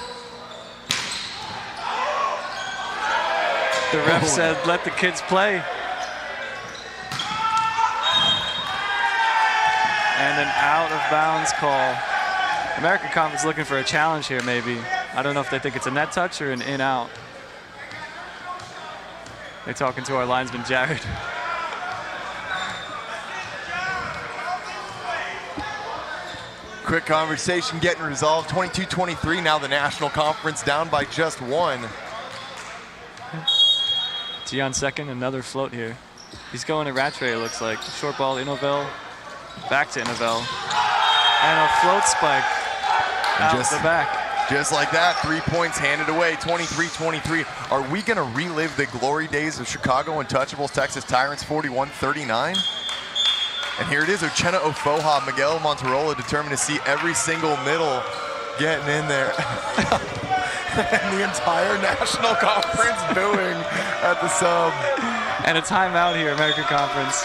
The ref said, let the kids play. And an out of bounds call. American Conference looking for a challenge here, maybe. I don't know if they think it's a net touch or an in-out. They're talking to our linesman, Jared. Quick conversation getting resolved. 22-23, now the National Conference down by just 1. Gian second, another float here. He's going to Rattray, it looks like. Short ball, Innovel. Back to Innovel. And a float spike out just the back. Just like that, 3 points handed away, 23-23. Are we going to relive the glory days of Chicago Untouchables, Texas Tyrants, 41-39? And here it is, Uchenna Ofoha, Miguel Monterola determined to see every single middle getting in there. And the entire national conference booing at the sub. And a timeout here, American Conference.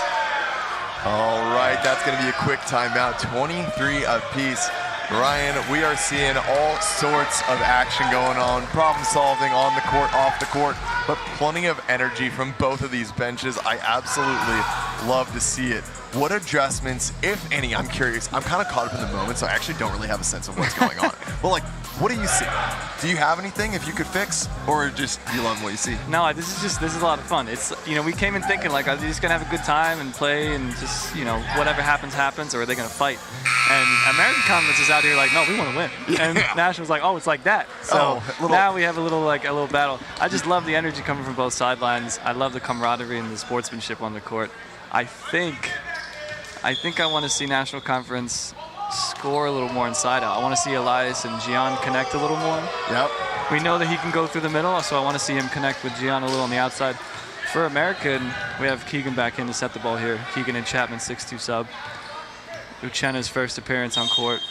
All right, that's going to be a quick timeout, 23 apiece. Ryan, we are seeing all sorts of action going on, problem solving on the court, off the court, but plenty of energy from both of these benches. I absolutely love to see it. What adjustments, if any, I'm curious. I'm kind of caught up in the moment, so I actually don't really have a sense of what's going on. But like, what do you see? Do you have anything if you could fix, or just you love what you see? No, this is a lot of fun. It's, you know, we came in thinking like, are they just gonna have a good time and play and just, you know, whatever happens, happens, or are they gonna fight? And American Conference is out here like, no, we want to win. Yeah. And National's like, oh, it's like that. So now we have a little battle. I just love the energy coming from both sidelines. I love the camaraderie and the sportsmanship on the court. I think I want to see National Conference score a little more inside out. I want to see Elias and Gian connect a little more. Yep. We know that he can go through the middle, so I want to see him connect with Gian a little on the outside. For American, we have Keegan back in to set the ball here. Keegan and Chapman, 6'2" sub. Uchenna's first appearance on court.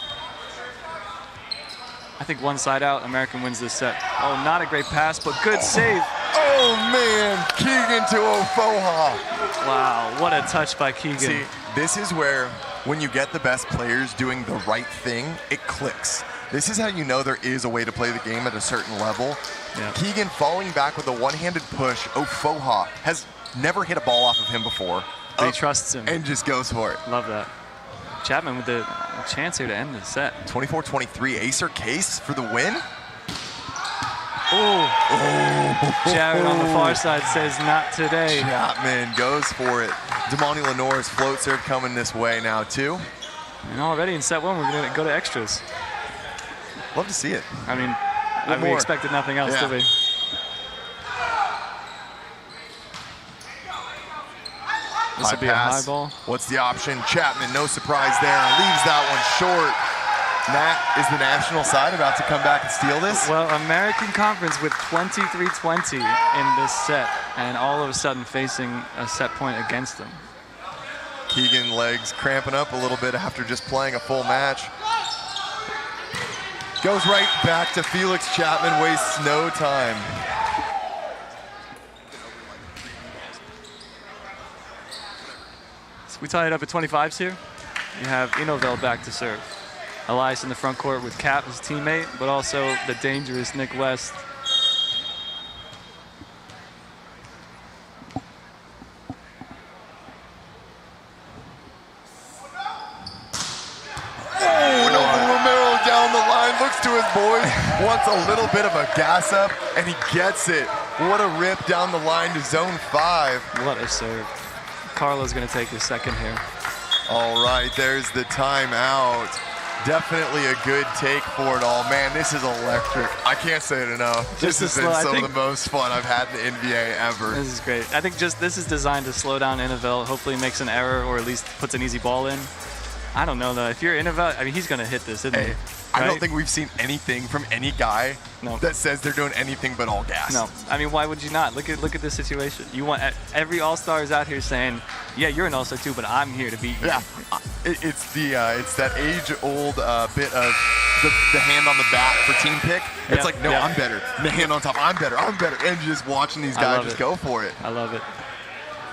I think one side out, American wins this set. Oh, not a great pass, but good save. Oh man, Keegan to Ofoha. Wow, what a touch by Keegan. See, this is where, when you get the best players doing the right thing, it clicks. This is how you know there is a way to play the game at a certain level. Yeah. Keegan falling back with a one-handed push. Ofoha has never hit a ball off of him before. But he trusts him. And just goes for it. Love that. Chapman with the chance here to end the set. 24-23, Acer Case for the win. Oh. Jared on the far side says not today. Chapman goes for it. Damani Lenore's float serve coming this way now too. And already in set one, we're going to go to extras. Love to see it. I mean, we expected nothing else, did we? This will be a high ball. What's the option? Chapman, no surprise there, leaves that one short. Nat, is the national side about to come back and steal this? Well, American Conference with 23-20 in this set, and all of a sudden facing a set point against them. Keegan legs cramping up a little bit after just playing a full match. Goes right back to Felix Chapman, wastes no time. We tie it up at 25s here. You have Inovel back to serve. Elias in the front court with Cap, his teammate, but also the dangerous Nick West. Romero down the line, looks to his boys, wants a little bit of a gas up, and he gets it. What a rip down the line to zone 5. What a serve. Carlo's going to take his second here. All right, there's the timeout. Definitely a good take for it all. Man, this is electric. I can't say it enough. This has been some of the most fun I've had in NVA ever. This is great. I think just this is designed to slow down Inovel, hopefully makes an error or at least puts an easy ball in. I don't know, though. If you're Inovel, I mean, he's going to hit this, isn't he? I don't think we've seen anything from any guy that says they're doing anything but all gas. No, I mean, why would you not? Look at this situation. You want every all-star is out here saying, "Yeah, you're an all-star too, but I'm here to beat you." Yeah, it's that age-old bit of the hand on the back for team pick. It's like, no, I'm better. The hand on top, I'm better, and just watching these guys just go for it. I love it.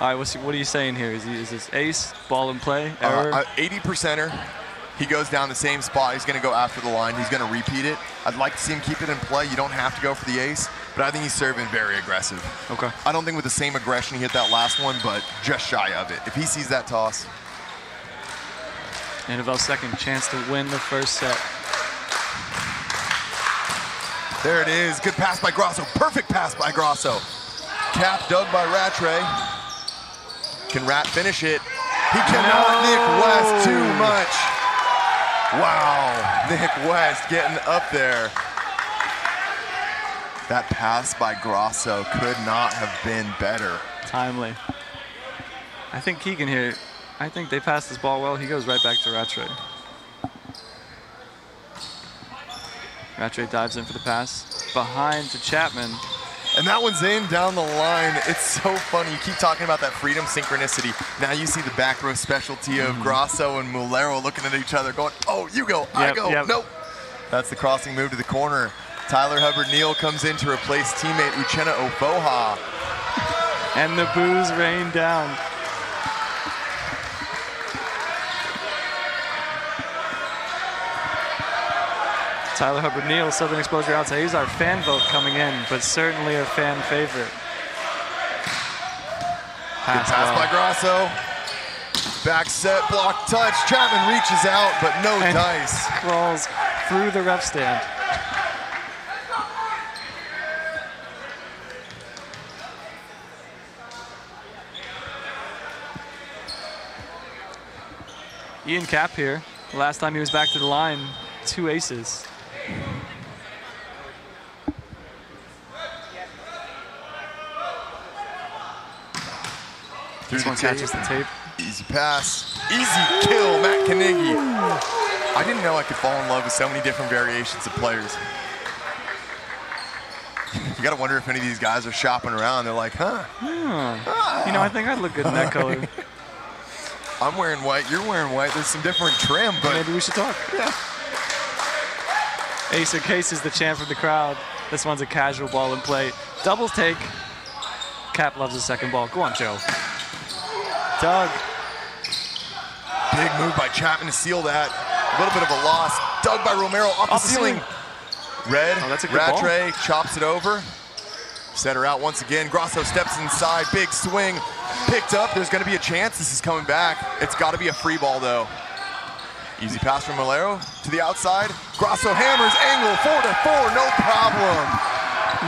All right, what are you saying here? Is this ace, ball in play, error? 80%er. He goes down the same spot. He's going to go after the line. He's going to repeat it. I'd like to see him keep it in play. You don't have to go for the ace, but I think he's serving very aggressive. Okay. I don't think with the same aggression he hit that last one, but just shy of it. If he sees that toss. Inovel's second chance to win the first set. There it is. Good pass by Grosso. Perfect pass by Grosso. Cap dug by Rattray. Can Rat finish it? He cannot. Nick West too much. Wow, Nick West getting up there. That pass by Grosso could not have been better. Timely. I think Keegan here, I think they passed this ball well. He goes right back to Rattray. Rattray dives in for the pass. Behind to Chapman. And that one's in down the line. It's so funny. You keep talking about that freedom synchronicity. Now you see the back row specialty of Grasso and Mulero looking at each other going, oh, you go, I go, nope. That's the crossing move to the corner. Tyler Hubbard-Neal comes in to replace teammate Uchenna Ofoha. And the boos rain down. Tyler Hubbard-Neal, Southern Exposure outside. He's our fan vote coming in, but certainly a fan favorite. Good pass by Grasso. Back set, block touch. Chapman reaches out, but no dice. Crawls through the ref stand. Ian Cap here. Last time he was back to the line, 2 aces. This one catches the tape. Easy pass. Easy kill, Matt Carnegie. I didn't know I could fall in love with so many different variations of players. You gotta wonder if any of these guys are shopping around. They're like, huh? You know, I think I'd look good in that color. I'm wearing white, you're wearing white. There's some different trim, but maybe we should talk. Yeah. Ace or case is the chant from the crowd. This one's a casual ball in play. Double take. Cap loves the second ball. Go on, Joe. Doug. Big move by Chapman to seal that. A little bit of a loss. Dug by Romero off the ceiling. Red, that's a good Rattray chops it over. Set her out once again. Grasso steps inside. Big swing. Picked up. There's going to be a chance. This is coming back. It's got to be a free ball, though. Easy pass from Mulero to the outside. Grasso hammers, angle, 4-4, no problem.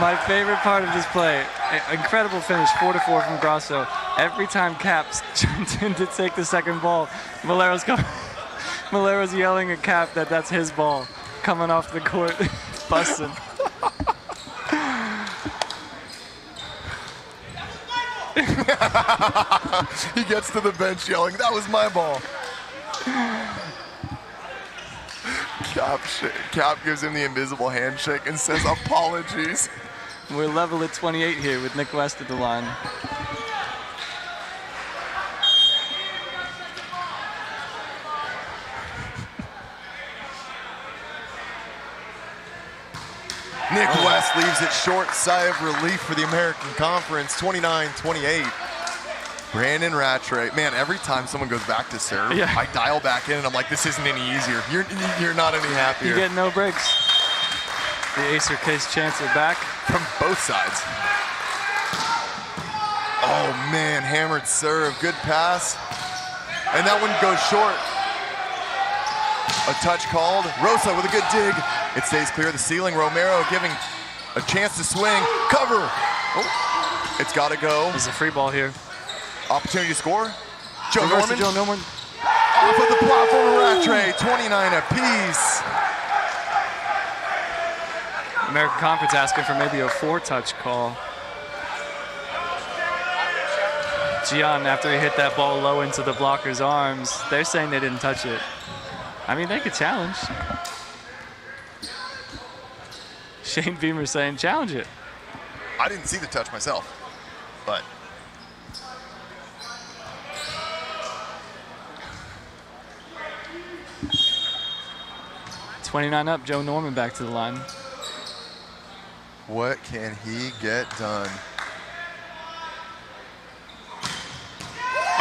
My favorite part of this play, incredible finish, 4-4 from Grasso. Every time Caps jumps in to take the second ball, Mulero's yelling at Cap that that's his ball, coming off the court, busting. He gets to the bench yelling, that was my ball. Cap gives him the invisible handshake and says apologies. We're level at 28 here with Nick West at the line. Nick West leaves it short, sigh of relief for the American Conference, 29-28. Brandon Rattray, man, every time someone goes back to serve, I dial back in and I'm like, this isn't any easier. You're not any happier. You get no breaks. The ace or case chance are back. From both sides. Oh man, hammered serve, good pass. And that one goes short. A touch called. Rosa with a good dig. It stays clear of the ceiling. Romero giving a chance to swing. Cover. Oh, it's got to go. There's a free ball here. Opportunity to score. Joe Norman. Off of the platform of Rattray, 29 apiece. American Conference asking for maybe a 4-touch call. Gian, after he hit that ball low into the blocker's arms, they're saying they didn't touch it. I mean, they could challenge. Shane Beamer saying, challenge it. I didn't see the touch myself, but. 29 up, Joe Norman back to the line. What can he get done?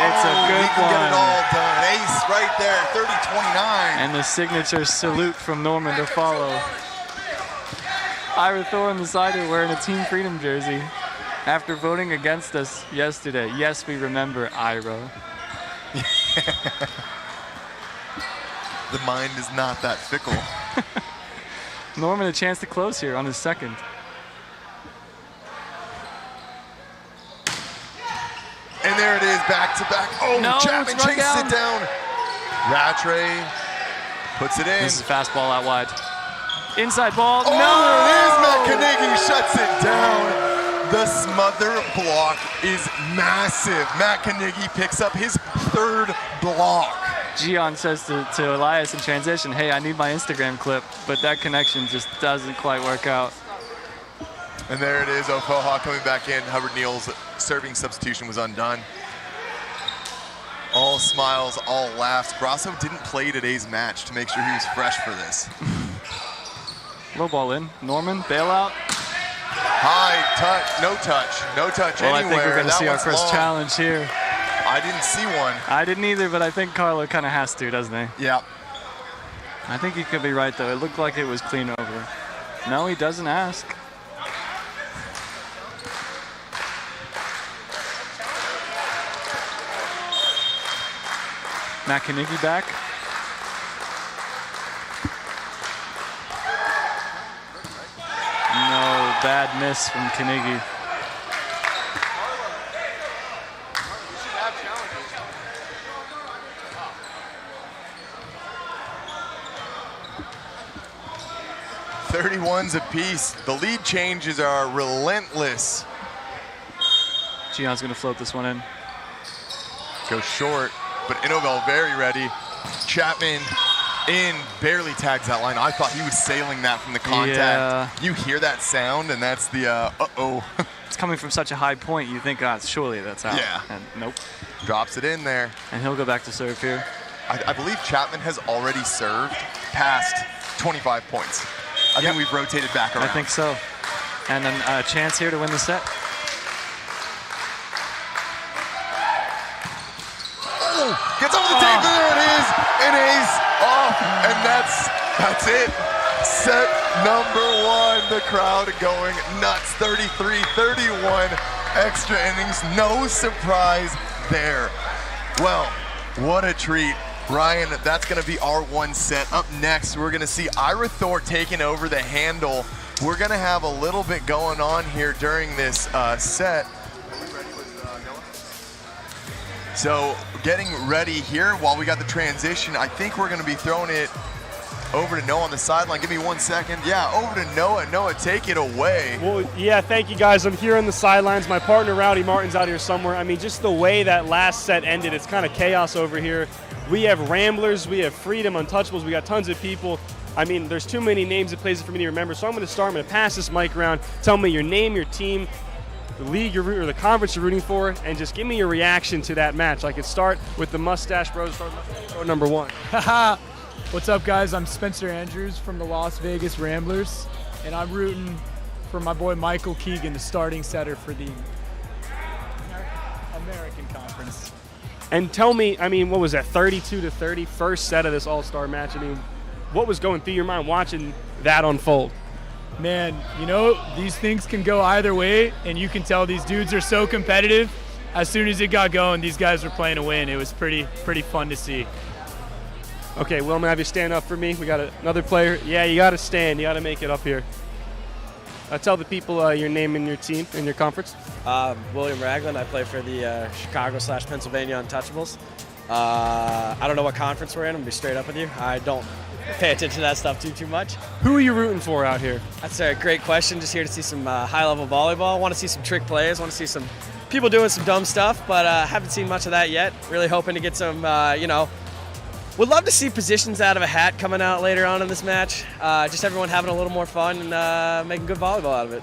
It's a good he can one. Get it all done. Ace right there, 30-29. And the signature salute from Norman to follow. Ira Thor on the sideline wearing a Team Freedom jersey after voting against us yesterday. Yes, we remember Ira. The mind is not that fickle. Norman a chance to close here on his second. And there it is, back to back. Oh, no, Chapman chases it down. Rattray puts it in. This is a fastball out wide. Inside ball. Oh, no! There it is. Matt Carnegie shuts it down. The smother block is massive. Matt Carnegie picks up his 3rd block. Gian says to Elias in transition, hey, I need my Instagram clip, but that connection just doesn't quite work out. And there it is, Ofoha coming back in. Hubbard Neal's serving substitution was undone. All smiles, all laughs. Brasso didn't play today's match to make sure he was fresh for this. Low ball in. Norman, bailout. High touch, no touch Well, anywhere. I think we're going to see our first long. challenge here. I didn't see one. I didn't either, but I think Carlo kind of has to, doesn't he? Yeah. I think he could be right, though. It looked like it was clean over. No, he doesn't ask. Matt Kanigi back. No, bad miss from Kanigi. .31s apiece. The lead changes are relentless. Gian's going to float this one in. Goes short, but Innovel very ready. Chapman in, barely tags that line. I thought he was sailing that from the contact. Yeah. You hear that sound, and that's the uh-oh. It's coming from such a high point, you think, surely that's out. Yeah. And nope. Drops it in there. And he'll go back to serve here. I believe Chapman has already served past 25 points. I think we've rotated back around. I think so. And then a chance here to win the set. Oh, gets over the tape, there it is. An ace off, and that's it. Set number one. The crowd going nuts. 33-31 extra innings. No surprise there. Well, what a treat. Ryan, that's going to be our one set. Up next, we're going to see Ira Thor taking over the handle. We're going to have a little bit going on here during this set. So getting ready here while we got the transition. I think we're going to be throwing it over to Noah on the sideline. Give me 1 second. Yeah, over to Noah. Noah, take it away. Well, yeah, thank you, guys. I'm here on the sidelines. My partner, Rowdy Martin's out here somewhere. I mean, just the way that last set ended, it's kind of chaos over here. We have Ramblers, we have Freedom, Untouchables, we got tons of people. I mean, there's too many names and places for me to remember, so I'm going to start. I'm going to pass this mic around. Tell me your name, your team, the league you're or the conference you're rooting for, and just give me your reaction to that match. I could start with the Mustache Bros, start number one. What's up, guys? I'm Spencer Andrews from the Las Vegas Ramblers, and I'm rooting for my boy Michael Keegan, the starting setter for the American Conference. And tell me, I mean, what was that, 32-30, first set of this All-Star match? I mean, what was going through your mind watching that unfold? Man, you know, these things can go either way, and you can tell these dudes are so competitive. As soon as it got going, these guys were playing to win. It was pretty fun to see. Okay, Will, I'm going to have you stand up for me. We got another player. Yeah, you got to stand. You got to make it up here. Tell the people your name and your team and your conference. William Ragland. I play for the Chicago/Pennsylvania Untouchables. I don't know what conference we're in. I'm going to be straight up with you. I don't pay attention to that stuff too much. Who are you rooting for out here? That's a great question. Just here to see some high-level volleyball. I want to see some trick plays. I want to see some people doing some dumb stuff, but haven't seen much of that yet. Really hoping to get some, would love to see positions out of a hat coming out later on in this match. Just everyone having a little more fun and making good volleyball out of it.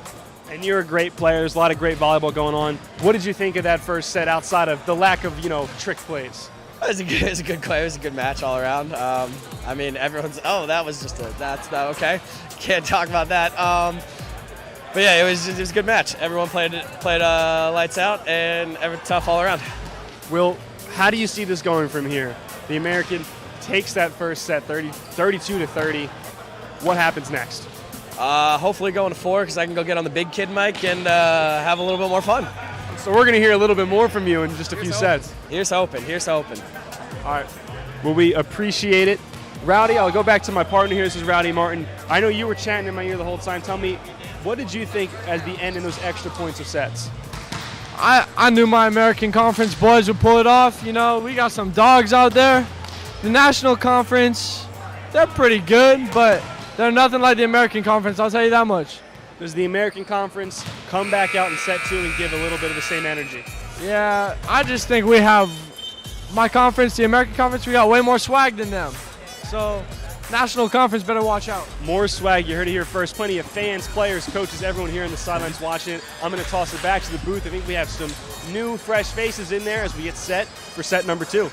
And you're a great player. There's a lot of great volleyball going on. What did you think of that first set outside of the lack of, trick plays? It was a good play. It was a good match all around. I mean, everyone's, that was just that's not okay. Can't talk about that. But yeah, it was a good match. Everyone played lights out and tough all around. Will, how do you see this going from here? The American takes that first set 32-30. What happens next? Hopefully going to 4 because I can go get on the big kid mic and have a little bit more fun. So we're going to hear a little bit more from you in just a few sets. Here's hoping. All right. Well, we appreciate it. Rowdy, I'll go back to my partner here. This is Rowdy Martin. I know you were chatting in my ear the whole time. Tell me, what did you think as the end in those extra points of sets? I knew my American Conference boys would pull it off. We got some dogs out there. The National Conference, they're pretty good, but they're nothing like the American Conference, I'll tell you that much. Does the American Conference come back out in set 2 and give a little bit of the same energy? Yeah, I just think we have my conference, the American Conference, we got way more swag than them. So, National Conference better watch out. More swag, you heard it here first. Plenty of fans, players, coaches, everyone here in the sidelines watching it. I'm going to toss it back to the booth. I think we have some new, fresh faces in there as we get set for set number 2.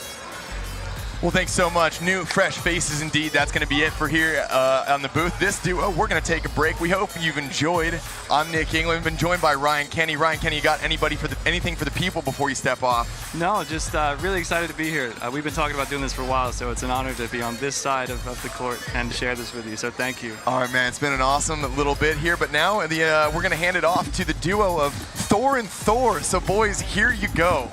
Well, thanks so much. New, fresh faces indeed. That's going to be it for here on the booth. This duo, we're going to take a break. We hope you've enjoyed. I'm Nick England. We've been joined by Ryan Kenny. Ryan Kenny, you got anything for the people before you step off? No, just really excited to be here. We've been talking about doing this for a while, so it's an honor to be on this side of the court and share this with you. So thank you. All right, man. It's been an awesome little bit here, but now we're going to hand it off to the duo of Thor and Thor. So, boys, here you go.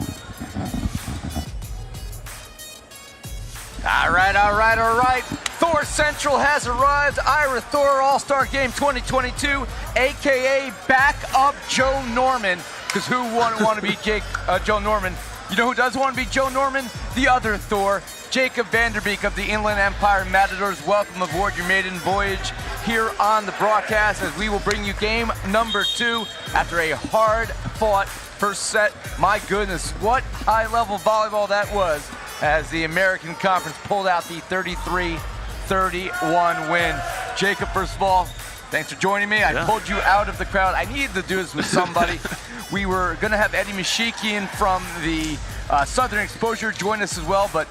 All right. Thor Central has arrived. Ira Thor All-Star Game 2022, a.k.a. Backup Joe Norman. Because who wouldn't want to be Joe Norman? You know who does want to be Joe Norman? The other Thor, Jacob Vanderbeek of the Inland Empire Matadors. Welcome aboard your maiden voyage here on the broadcast as we will bring you game number 2 after a hard-fought first set. My goodness, what high-level volleyball that was, as the American Conference pulled out the 33-31 win. Jacob, first of all, thanks for joining me. I pulled you out of the crowd. I needed to do this with somebody. We were going to have Eddie Mashikian from the Southern Exposure join us as well, but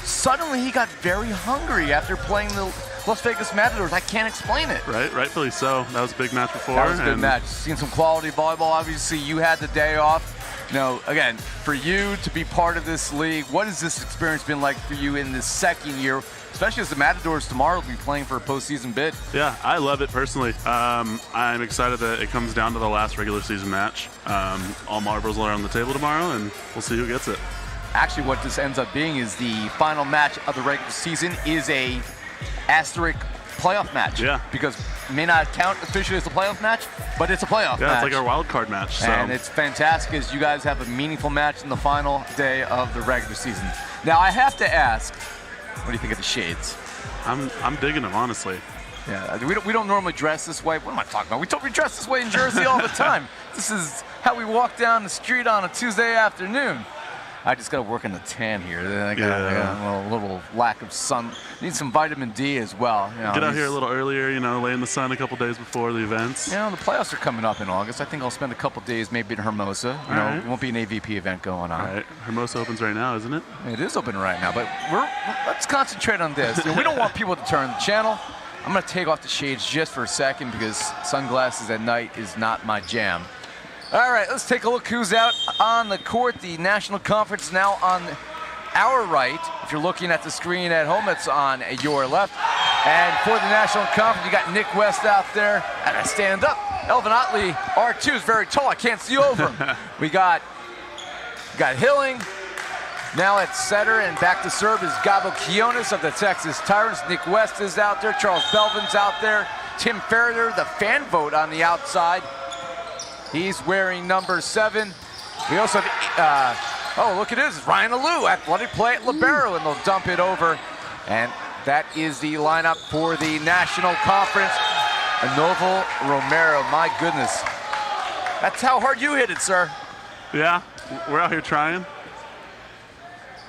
suddenly he got very hungry after playing the Las Vegas Matadors. I can't explain it. Right, rightfully so. That was a big match before. That was a good match. Seen some quality volleyball. Obviously, you had the day off. You know, again, for you to be part of this league, what has this experience been like for you in this second year, especially as the Matadors tomorrow will be playing for a postseason bid? Yeah, I love it personally. I'm excited that it comes down to the last regular season match. All marbles are on the table tomorrow, and we'll see who gets it. Actually, what this ends up being is the final match of the regular season is a asterisk playoff match. Yeah. Because it may not count officially as a playoff match, but it's a playoff match. Yeah, it's like our wild card match. So. And it's fantastic as you guys have a meaningful match in the final day of the regular season. Now, I have to ask, what do you think of the shades? I'm digging them, honestly. Yeah, we don't normally dress this way. What am I talking about? We dress this way in Jersey all the time. This is how we walk down the street on a Tuesday afternoon. I just got to work on the tan here. I got a little lack of sun. Need some vitamin D as well. You know, get out here a little earlier, lay in the sun a couple days before the events. The playoffs are coming up in August. I think I'll spend a couple days maybe in Hermosa. It won't be an AVP event going on. All right. Hermosa opens right now, isn't it? It is open right now, but let's concentrate on this. We don't want people to turn the channel. I'm going to take off the shades just for a second because sunglasses at night is not my jam. All right, let's take a look who's out on the court. The National Conference now on our right. If you're looking at the screen at home, it's on your left. And for the National Conference, you got Nick West out there. And I stand up. Elvin Otley, R2 is very tall. I can't see over him. We got Hilling. Now at setter and back to serve is Gabo Quiones of the Texas Tyrants. Nick West is out there. Charles Belvin's out there. Tim Ferrier, the fan vote on the outside. He's wearing number 7. We also have, look at this, Ryan Alou, athletic play at Libero, and they'll dump it over. And that is the lineup for the National Conference. Novo Romero, my goodness. That's how hard you hit it, sir. Yeah, we're out here trying.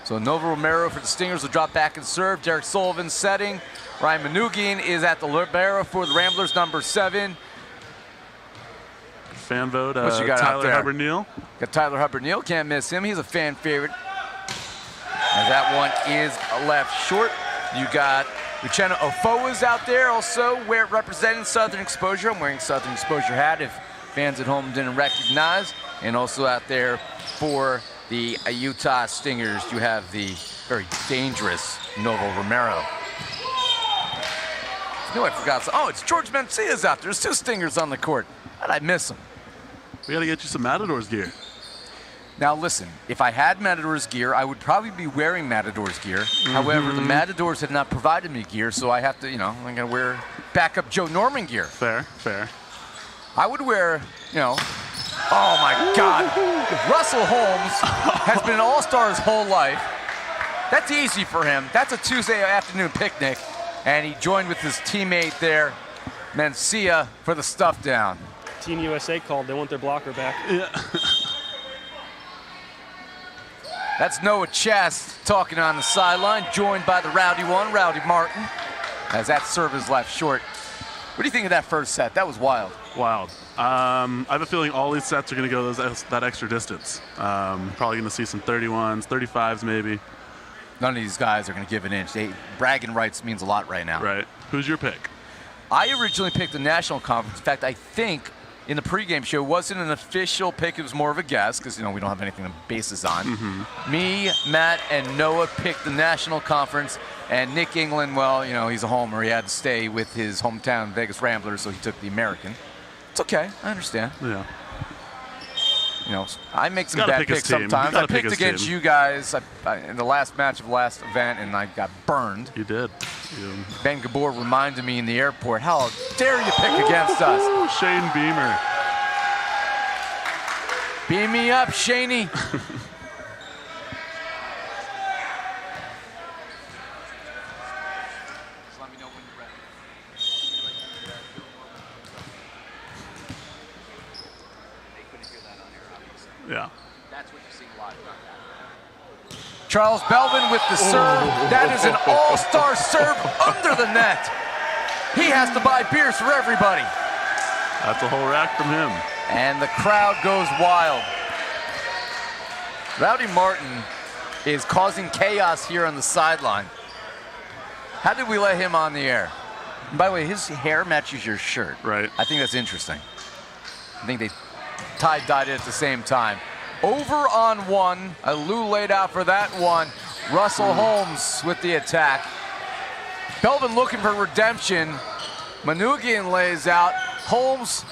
So Novo Romero for the Stingers will drop back and serve. Derek Sullivan setting. Ryan Manoogian is at the Libero for the Ramblers, number 7. Fan vote, what you got Tyler Hubbard-Neal. Got Tyler Hubbard-Neal, can't miss him. He's a fan favorite. And that one is left short. You got Uchenna Ofoa's out there also representing Southern Exposure. I'm wearing Southern Exposure hat if fans at home didn't recognize. And also out there for the Utah Stingers, you have the very dangerous Novo Romero. No, I forgot. Oh, it's George Mencia's out there. There's 2 Stingers on the court. How'd I miss him? We got to get you some Matadors gear. Now listen, if I had Matadors gear, I would probably be wearing Matadors gear. However, the Matadors have not provided me gear, so I have to, I'm gonna wear backup Joe Norman gear. Fair. I would wear, oh my God. Russell Holmes has been an all-star his whole life. That's easy for him. That's a Tuesday afternoon picnic. And he joined with his teammate there, Mencia, for the stuff down. Team USA called. They want their blocker back. Yeah. That's Noah Chast talking on the sideline, joined by the rowdy one, Rowdy Martin, as that serve is left short. What do you think of that first set? That was wild. Wild. I have a feeling all these sets are going to go that extra distance. Probably going to see some 31s, 35s maybe. None of these guys are going to give an inch. Bragging rights means a lot right now. Right. Who's your pick? I originally picked the National Conference. In fact, I think in the pregame show, it wasn't an official pick. It was more of a guess because, we don't have anything to base this on. Me, Matt, and Noah picked the National Conference. And Nick England, well, he's a homer. He had to stay with his hometown Vegas Ramblers, so he took the American. It's okay. I understand. Yeah. I make some bad picks sometimes. I picked against you guys in the last match of the last event, and I got burned. You did. Ben Gabor reminded me in the airport, how dare you pick against us? Shane Beamer. Beam me up, Shaney. Yeah. That's what you see live. Charles Belvin with the serve. That is an all-star serve under the net. He has to buy beers for everybody. That's a whole rack from him. And the crowd goes wild. Rowdy Martin is causing chaos here on the sideline. How did we let him on the air? And by the way, his hair matches your shirt. Right. I think that's interesting. I think they tie-dyed it at the same time. Over on one. Lou laid out for that one. Russell Holmes with the attack. Belvin looking for redemption. Manoogian lays out. Holmes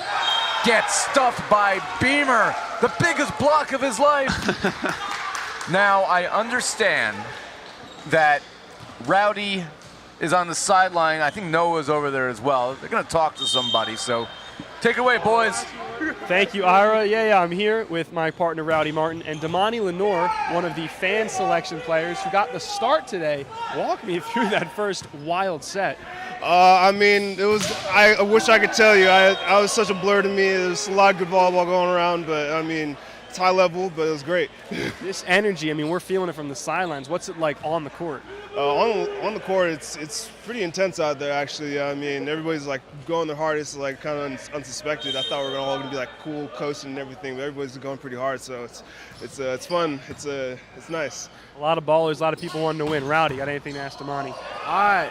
gets stuffed by Beamer, the biggest block of his life. Now, I understand that Rowdy is on the sideline. I think Noah's over there as well. They're going to talk to somebody, so take it away, boys. Thank you, Ira. Yeah, I'm here with my partner, Rowdy Martin, and Damani Lenore, one of the fan selection players who got the start today. Walk me through that first wild set. I wish I could tell you. I was such a blur to me. There's a lot of good volleyball going around, but it's high level, but it was great. This energy, we're feeling it from the sidelines. What's it like on the court? On the court, it's pretty intense out there, actually. Everybody's like going their hardest, like kind of unsuspected. I thought we were all gonna be like cool, coasting and everything, but everybody's going pretty hard, so it's fun. It's nice. A lot of ballers, a lot of people wanting to win. Rowdy, got anything to ask Damani? All right,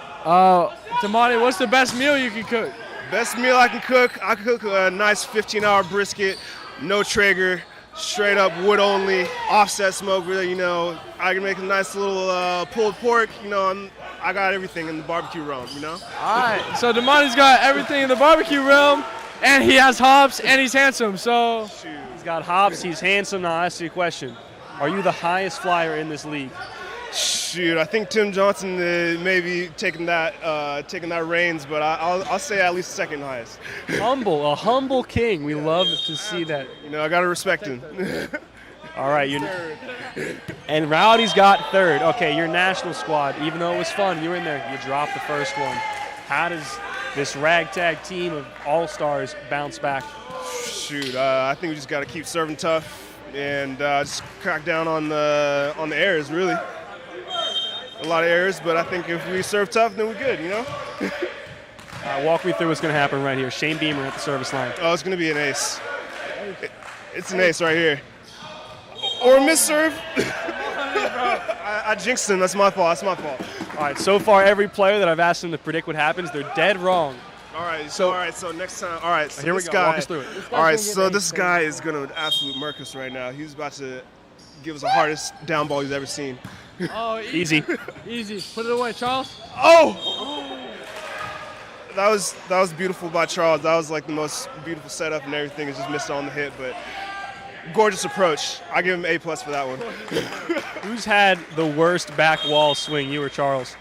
Damani, what's the best meal you can cook? Best meal I can cook? I can cook a nice 15-hour brisket, no Traeger, straight up wood only, offset smoke. I can make a nice little pulled pork. I got everything in the barbecue realm. All right, so Damani's got everything in the barbecue realm, and he has hops, and he's handsome. So he's got hops, he's handsome. Now I'll ask you a question: are you the highest flyer in this league? Shoot, I think Tim Johnson may be taking that reins, but I'll say at least second highest. A humble king. We love to see that. I gotta respect him. All right, and Rowdy's got third. Okay, your national squad. Even though it was fun, you were in there. You dropped the first one. How does this ragtag team of all-stars bounce back? Shoot, I think we just got to keep serving tough and just crack down on the errors. Really. A lot of errors, but I think if we serve tough, then we're good, Walk me through what's going to happen right here. Shane Beamer at the service line. Oh, it's going to be an ace. It's an ace right here. Or a miss serve. I jinxed him. That's my fault. All right, so far every player that I've asked them to predict what happens, they're dead wrong. All right, so next time. All right, so here we go. Walk us through it. All right, so this guy is going to absolute murk us right now. He's about to give us the hardest down ball he's ever seen. Oh, easy. Easy. Put it away, Charles. Oh! That was beautiful by Charles. That was like the most beautiful setup and everything. It's just missed on the hit, but gorgeous approach. I give him A+ for that one. Who's had the worst back wall swing, you or Charles?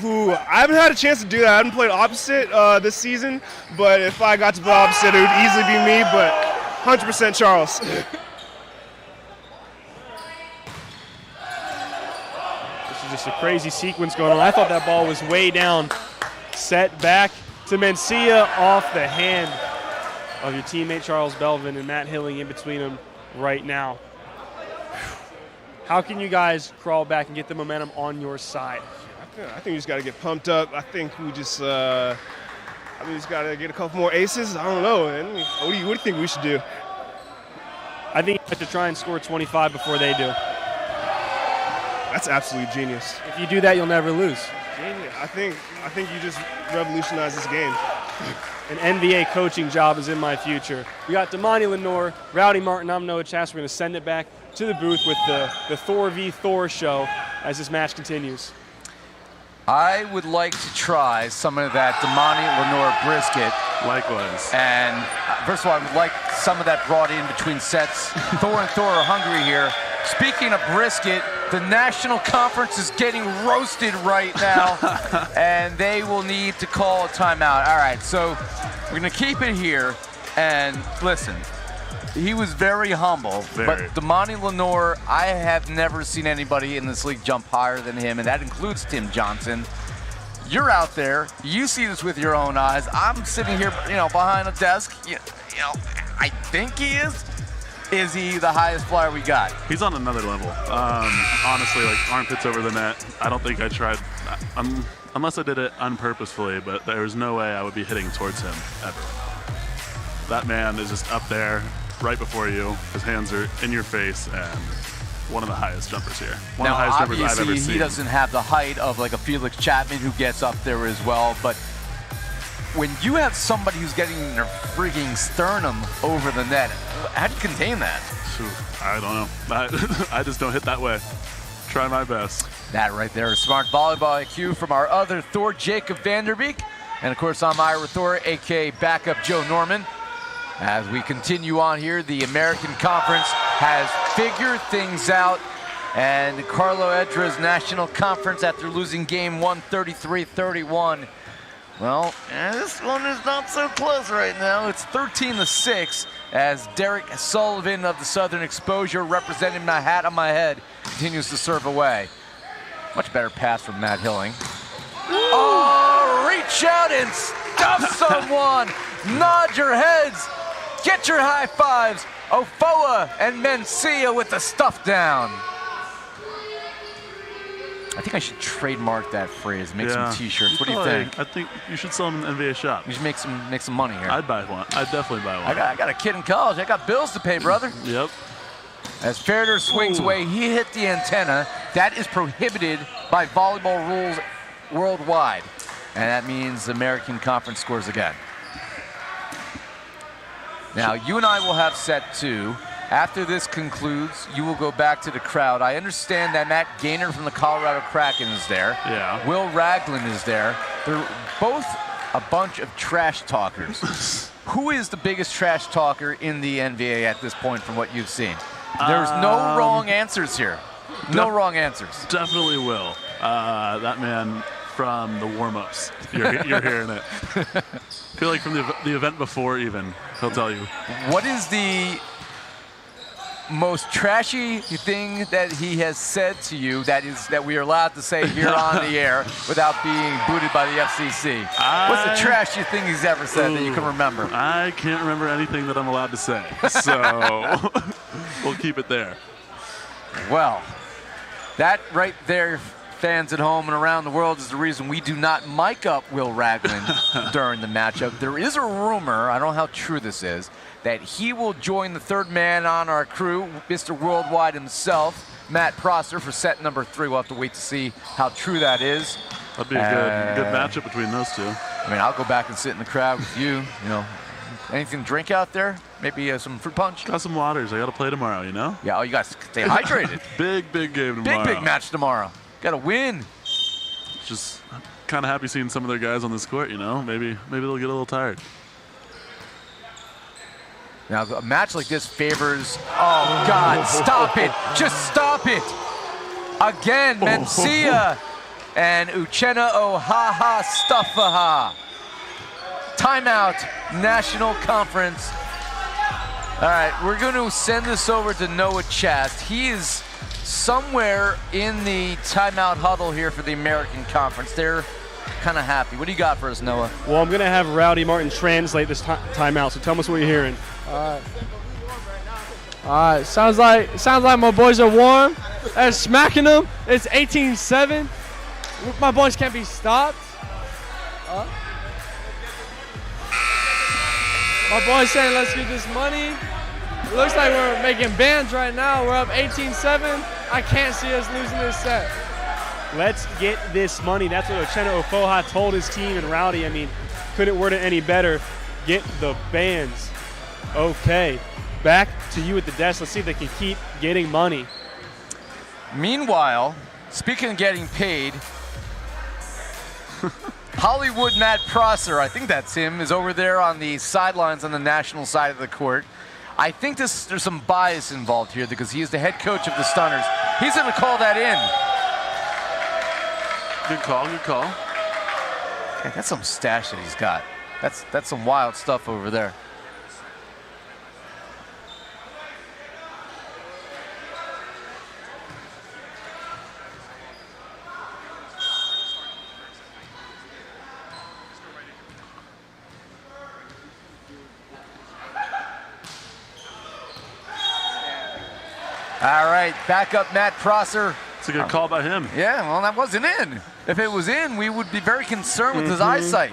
Ooh, I haven't had a chance to do that. I haven't played opposite this season, but if I got to play opposite, it would easily be me, but 100% Charles. Just a crazy sequence going on. I thought that ball was way down. Set back to Mencia off the hand of your teammate Charles Belvin, and Matt Hilling in between them right now. How can you guys crawl back and get the momentum on your side? I think we just got to get pumped up. I think we just got to get a couple more aces. I don't know, man. What do you think we should do? I think you have to try and score 25 before they do. That's absolutely genius. If you do that, you'll never lose. Genius. I think you just revolutionized this game. An NVA coaching job is in my future. We got Damani Lenore, Rowdy Martin, I'm Noah Chast. We're going to send it back to the booth with the Thor v. Thor show as this match continues. I would like to try some of that Damani Lenore brisket. Likewise. And first of all, I would like some of that brought in between sets. Thor and Thor are hungry here. Speaking of brisket, the National Conference is getting roasted right now, and they will need to call a timeout. All right, so we're going to keep it here. And listen, he was very humble, but Damani Lenore, I have never seen anybody in this league jump higher than him, and that includes Tim Johnson. You're out there. You see this with your own eyes. I'm sitting here, behind a desk. You know, I think he is. Is he the highest flyer we got? He's on another level. Honestly, like armpits over the net. I don't think I tried, unless I did it unpurposefully, but there was no way I would be hitting towards him ever. That man is just up there, right before you. His hands are in your face, and one of the highest jumpers here. One of the highest jumpers I've ever seen. He doesn't have the height of like a Felix Chapman who gets up there as well, but when you have somebody who's getting their freaking sternum over the net, how do you contain that? I don't know. I just don't hit that way. Try my best. That right there is smart volleyball IQ from our other Thor, Jacob Vanderbeek. And of course, I'm Ira Thor, aka backup Joe Norman. As we continue on here, the American Conference has figured things out. And Carlo Edra's National Conference, after losing game 1, 33-31, well, this one is not so close right now. It's 13-6 as Derek Sullivan of the Southern Exposure, representing my hat on my head, continues to serve away. Much better pass from Matt Hilling. Oh, reach out and stuff someone. Nod your heads. Get your high fives. Ofoa and Mencia with the stuff down. I think I should trademark that phrase, make some t-shirts. What do you think? I think you should sell them in the NVA shop. You should make some money here. I'd buy one. I'd definitely buy one. I got a kid in college. I got bills to pay, brother. Yep. As Ferder swings away, he hit the antenna. That is prohibited by volleyball rules worldwide. And that means the American Conference scores again. Now, you and I will have set 2. After this concludes, you will go back to the crowd. I understand that Matt Gaynor from the Colorado Kraken is there. Yeah. Will Ragland is there. They're both a bunch of trash talkers. Who is the biggest trash talker in the NVA at this point from what you've seen? There's no wrong answers here. No wrong answers. Definitely Will. That man from the warm-ups. You're hearing it. I feel like from the event before even, he'll tell you. What is the most trashy thing that he has said to you that we are allowed to say here on the air without being booted by the FCC? What's the trashiest thing he's ever said that you can remember? I can't remember anything that I'm allowed to say, so we'll keep it there. Well, that right there, fans at home and around the world, is the reason we do not mic up Will Ragland during the matchup. There is a rumor, I don't know how true this is, that he will join the third man on our crew, Mr. Worldwide himself, Matt Prosser, for set number 3. We'll have to wait to see how true that is. That'd be a good matchup between those two. I mean, I'll go back and sit in the crowd with you. Anything to drink out there? Maybe some fruit punch? Got some waters. I got to play tomorrow, you know? Yeah, you got to stay hydrated. Big game tomorrow. Big match tomorrow. Got to win. Just kind of happy seeing some of their guys on this court, you know? Maybe they'll get a little tired. Now, a match like this favors... Oh, God, stop it. Just stop it. Again, Mencia and Uchenna Ohaha Stuffaha. Timeout, National Conference. All right, we're going to send this over to Noah Chast. He is somewhere in the timeout huddle here for the American Conference. They're kind of happy. What do you got for us, Noah? Well, I'm going to have Rowdy Martin translate this timeout, so tell us what you're hearing. All right. Sounds like my boys are warm. They're smacking them. It's 18-7. My boys can't be stopped. My boys saying, let's get this money. It looks like we're making bands right now. We're up 18-7. I can't see us losing this set. Let's get this money. That's what Uchenna Ofoha told his team, and Rowdy, I mean, couldn't word it any better. Get the bands. Okay, back to you at the desk. Let's see if they can keep getting money. Meanwhile, speaking of getting paid, Hollywood Matt Prosser, I think that's him, is over there on the sidelines on the national side of the court. I think there's some bias involved here because he is the head coach of the Stunners. He's going to call that in. Good call, good call. Okay, that's some stash that he's got. That's some wild stuff over there. All right, back up Matt Prosser. It's a good call by him. Yeah, well, that wasn't in. If it was in, we would be very concerned with his eyesight.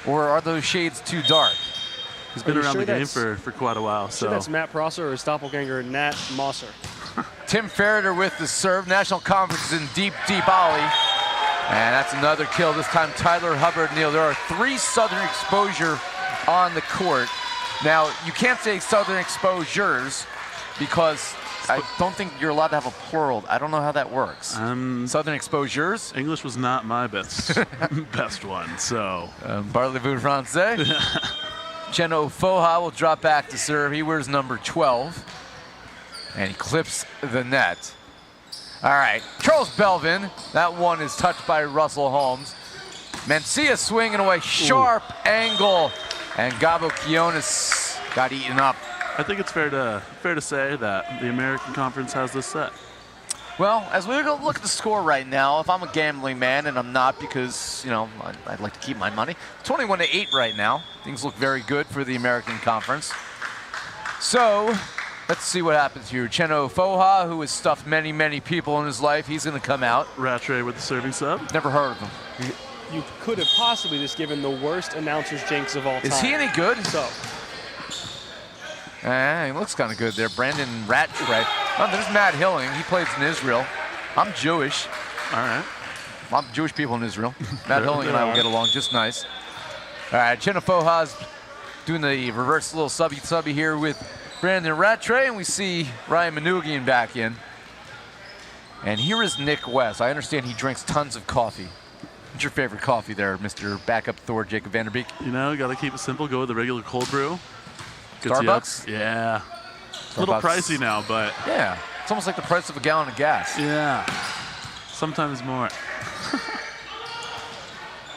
Or are those shades too dark? He's been around the game for quite a while. So that's Matt Prosser or Stoppelganger Nat Mosser. Tim Ferreter with the serve. National Conference in deep, deep alley. And that's another kill. This time Tyler Hubbard. Neil, there are 3 Southern Exposure on the court. Now, you can't say Southern Exposures because I don't think you're allowed to have a plural. I don't know how that works. Southern Exposures? English was not my best one, so. Parlez-vous français? Uchenna Ofoha will drop back to serve. He wears number 12. And he clips the net. All right, Charles Belvin. That one is touched by Russell Holmes. Mencia swinging away, sharp angle. And Gabo Quiones got eaten up. I think it's fair to say that the American Conference has this set. Well, as we look at the score right now, if I'm a gambling man, and I'm not because, you know, I'd like to keep my money, 21-8 right now. Things look very good for the American Conference. So, let's see what happens here. Uchenna Ofoha, who has stuffed many, many people in his life, he's going to come out. Rattray with the serving sub. Never heard of him. You could have possibly just given the worst announcer's jinx of all time. Is he any good? So. He looks kind of good there. Brandon Rattray. Oh, there's Matt Hilling. He plays in Israel. I'm Jewish. All right. A lot of Jewish people in Israel. Matt Hilling and I will get along just nice. All right, Uchenna Ofoha's doing the reverse little subby here with Brandon Rattray, and we see Ryan Manoogian back in. And here is Nick West. I understand he drinks tons of coffee. What's your favorite coffee there, Mr. Backup Thor Jacob Vanderbeek? You know, got to keep it simple. Go with the regular cold brew. Starbucks? Yeah. It's a little pricey now, but. Yeah. It's almost like the price of a gallon of gas. Yeah. Sometimes more.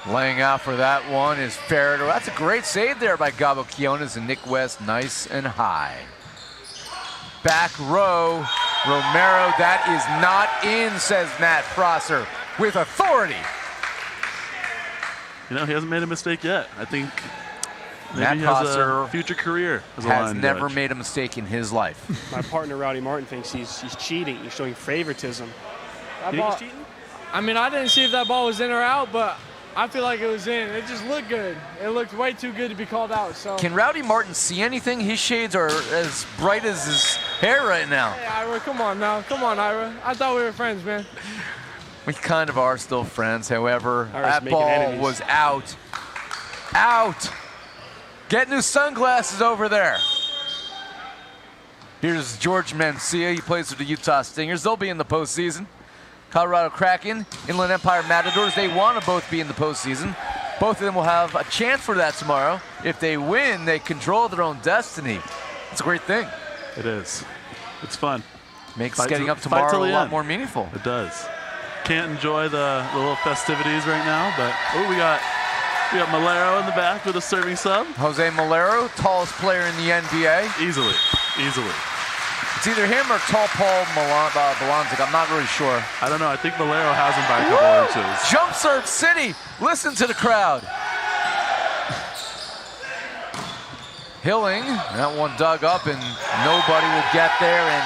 Laying out for that one is Ferreter. That's a great save there by Gabo Quiones and Nick West. Nice and high. Back row. Romero, that is not in, says Matt Prosser with authority. You know, he hasn't made a mistake yet. I think maybe Matt he has Prosser a future career as a has line never judge. made a mistake in his life. My partner, Rowdy Martin, thinks he's cheating. He's showing favoritism. You think he's cheating? I mean, I didn't see if that ball was in or out, but I feel like it was in. It just looked good. It looked way too good to be called out. So. Can Rowdy Martin see anything? His shades are as bright as his hair right now. Hey, Ira, come on now. Come on, Ira. I thought we were friends, man. We kind of are still friends. However, Ira's that making ball enemies. was out. Out. Get new sunglasses over there. Here's George Mencia. He plays for the Utah Stingers. They'll be in the postseason. Colorado Kraken, Inland Empire Matadors, they want to both be in the postseason. Both of them will have a chance for that tomorrow. If they win, they control their own destiny. It's a great thing. It is. It's fun. Makes getting up tomorrow a lot more meaningful. It does. Can't enjoy the little festivities right now, but we got Malero in the back with a serving sub. Jose Malero, tallest player in the NBA. Easily. It's either him or tall Paul Bolonzik. I'm not really sure. I don't know. I think Malero has him by a couple inches. Jump serve city. Listen to the crowd. Hilling, that one dug up and nobody will get there. And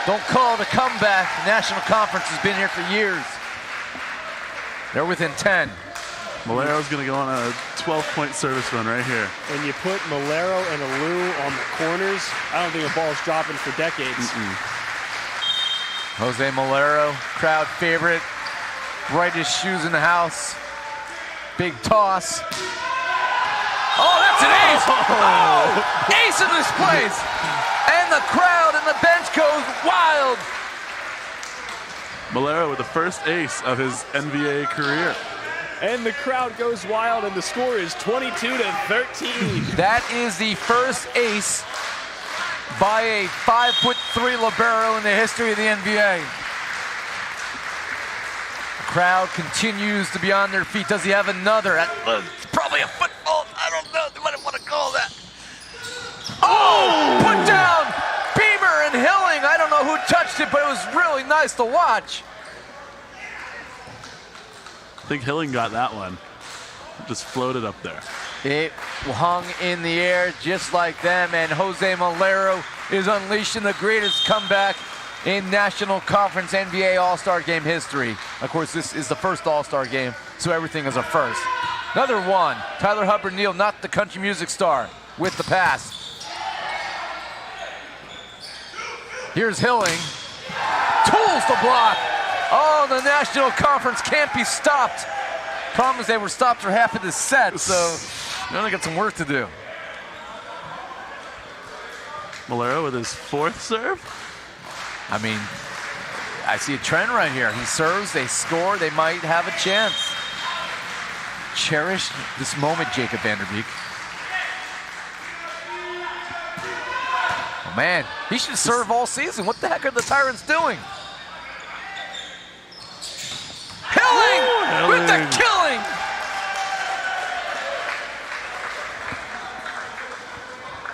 Don't call it a comeback. The National Conference has been here for years. They're within 10. Malero's going to go on a 12-point service run right here. And you put Malero and Alou on the corners, I don't think a ball's dropping for decades. Jose Malero, crowd favorite. Brightest shoes in the house. Big toss. Oh, that's an ace! Oh, ace in this place! And the crowd and the bench goes wild. Malero with the first ace of his NVA career. And the crowd goes wild, and the score is 22-13. That is the first ace by a 5'3" libero in the history of the NVA. The crowd continues to be on their feet. Does he have another? It's probably a foot fault. I don't know. They might want to call that. Oh! Put down Beamer and Hilling. I don't know who touched it, but it was really nice to watch. I think Hilling got that one. Just floated up there. It hung in the air just like them, and Jose Malero is unleashing the greatest comeback in National Conference NBA All-Star Game history. Of course, this is the first All-Star Game, so everything is a first. Another one. Tyler Hubbard-Neal, not the country music star, with the pass. Here's Hilling. Tools to block. Oh, the National Conference can't be stopped. Problem is they were stopped for half of this set, so they only got some work to do. Malero with his fourth serve. I mean, I see a trend right here. He serves, they score, they might have a chance. Cherish this moment, Jacob Vanderbeek. Oh man, he should serve all season. What the heck are the Tyrants doing? Hilling with the killing!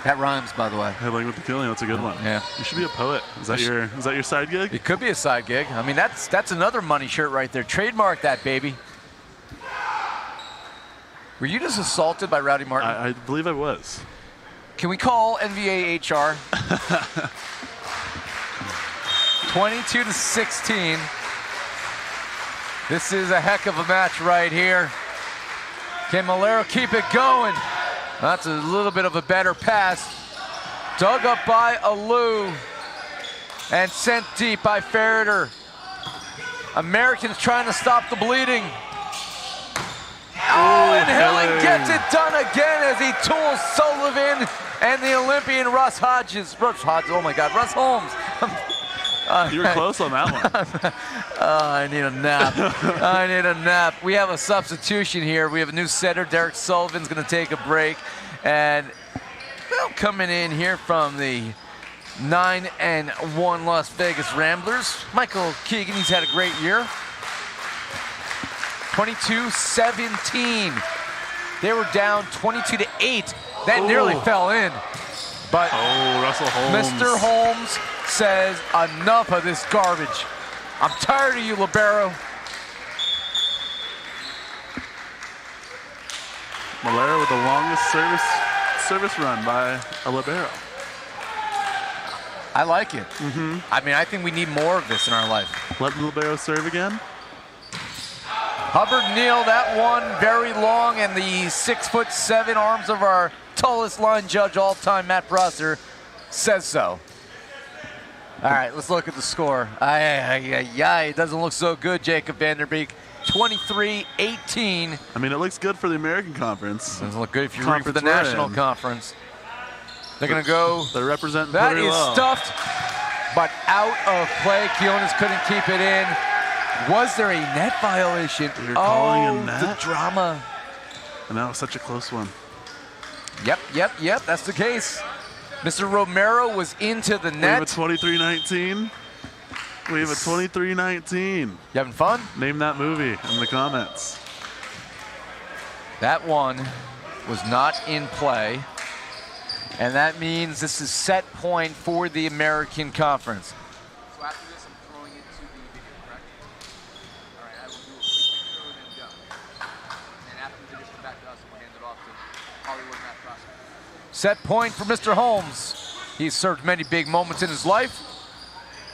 That rhymes, by the way. Hilling with the killing. That's a good one. Yeah. You should be a poet. Is that your side gig? It could be a side gig. I mean, that's another money shirt right there. Trademark that, baby. Were you just assaulted by Rowdy Martin? I believe I was. Can we call NVA HR? 22-16. This is a heck of a match right here. Can Malero keep it going? That's a little bit of a better pass. Dug up by Alou and sent deep by Ferreter. Americans trying to stop the bleeding. Oh, and Hilling gets it done again as he tools Sullivan and the Olympian Russ Hodges, oh my God, Russ Holmes. You were close on that one. Oh, I need a nap. I need a nap. We have a substitution here. We have a new setter. Derek Sullivan's going to take a break. And well, coming in here from the 9-1 Las Vegas Ramblers, Michael Keegan. He's had a great year. 22-17. They were down 22-8. That nearly fell in. But Russell Holmes. Mr. Holmes says, enough of this garbage. I'm tired of you, Libero. Malero with the longest service run by a Libero. I like it. I mean, I think we need more of this in our life. Let the Libero serve again. Hubbard-Neal, that one very long, and the 6'7" arms of our tallest line judge all time, Matt Prosser, says so. All right, let's look at the score. It doesn't look so good, Jacob Vanderbeek. 23-18. I mean, it looks good for the American Conference. Doesn't look good if you're rooting for the National Conference. They're going to go. They're representing That pretty is well. stuffed, but out of play. Kionis couldn't keep it in. Was there a net violation? You're calling a net? The drama. And that was such a close one. Yep, that's the case. Mr. Romero was into the net. We have a 23-19. We have a 23-19. You having fun? Name that movie in the comments. That one was not in play. And that means this is set point for the American Conference. So after this, I'm throwing it to the video, correct? All right, I will do a quick picture and then go. And after the video, come back to us and we'll hand it off to Hollywood Matt Prosser. Set point for Mr. Holmes. He's served many big moments in his life.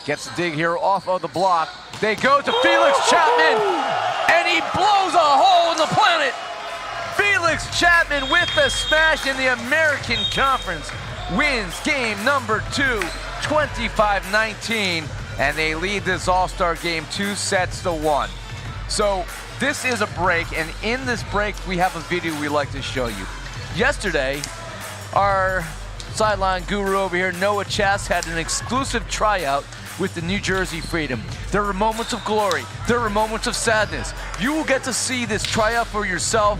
Gets the dig here off of the block. They go to Felix Chapman, and he blows a hole in the planet. Felix Chapman with the smash in the American Conference wins game number 2, 25-19, and they lead this All-Star game 2-1. So this is a break, and in this break, we have a video we'd like to show you. Yesterday, our sideline guru over here, Noah Chast, had an exclusive tryout with the New Jersey Freedom. There were moments of glory. There were moments of sadness. You will get to see this tryout for yourself.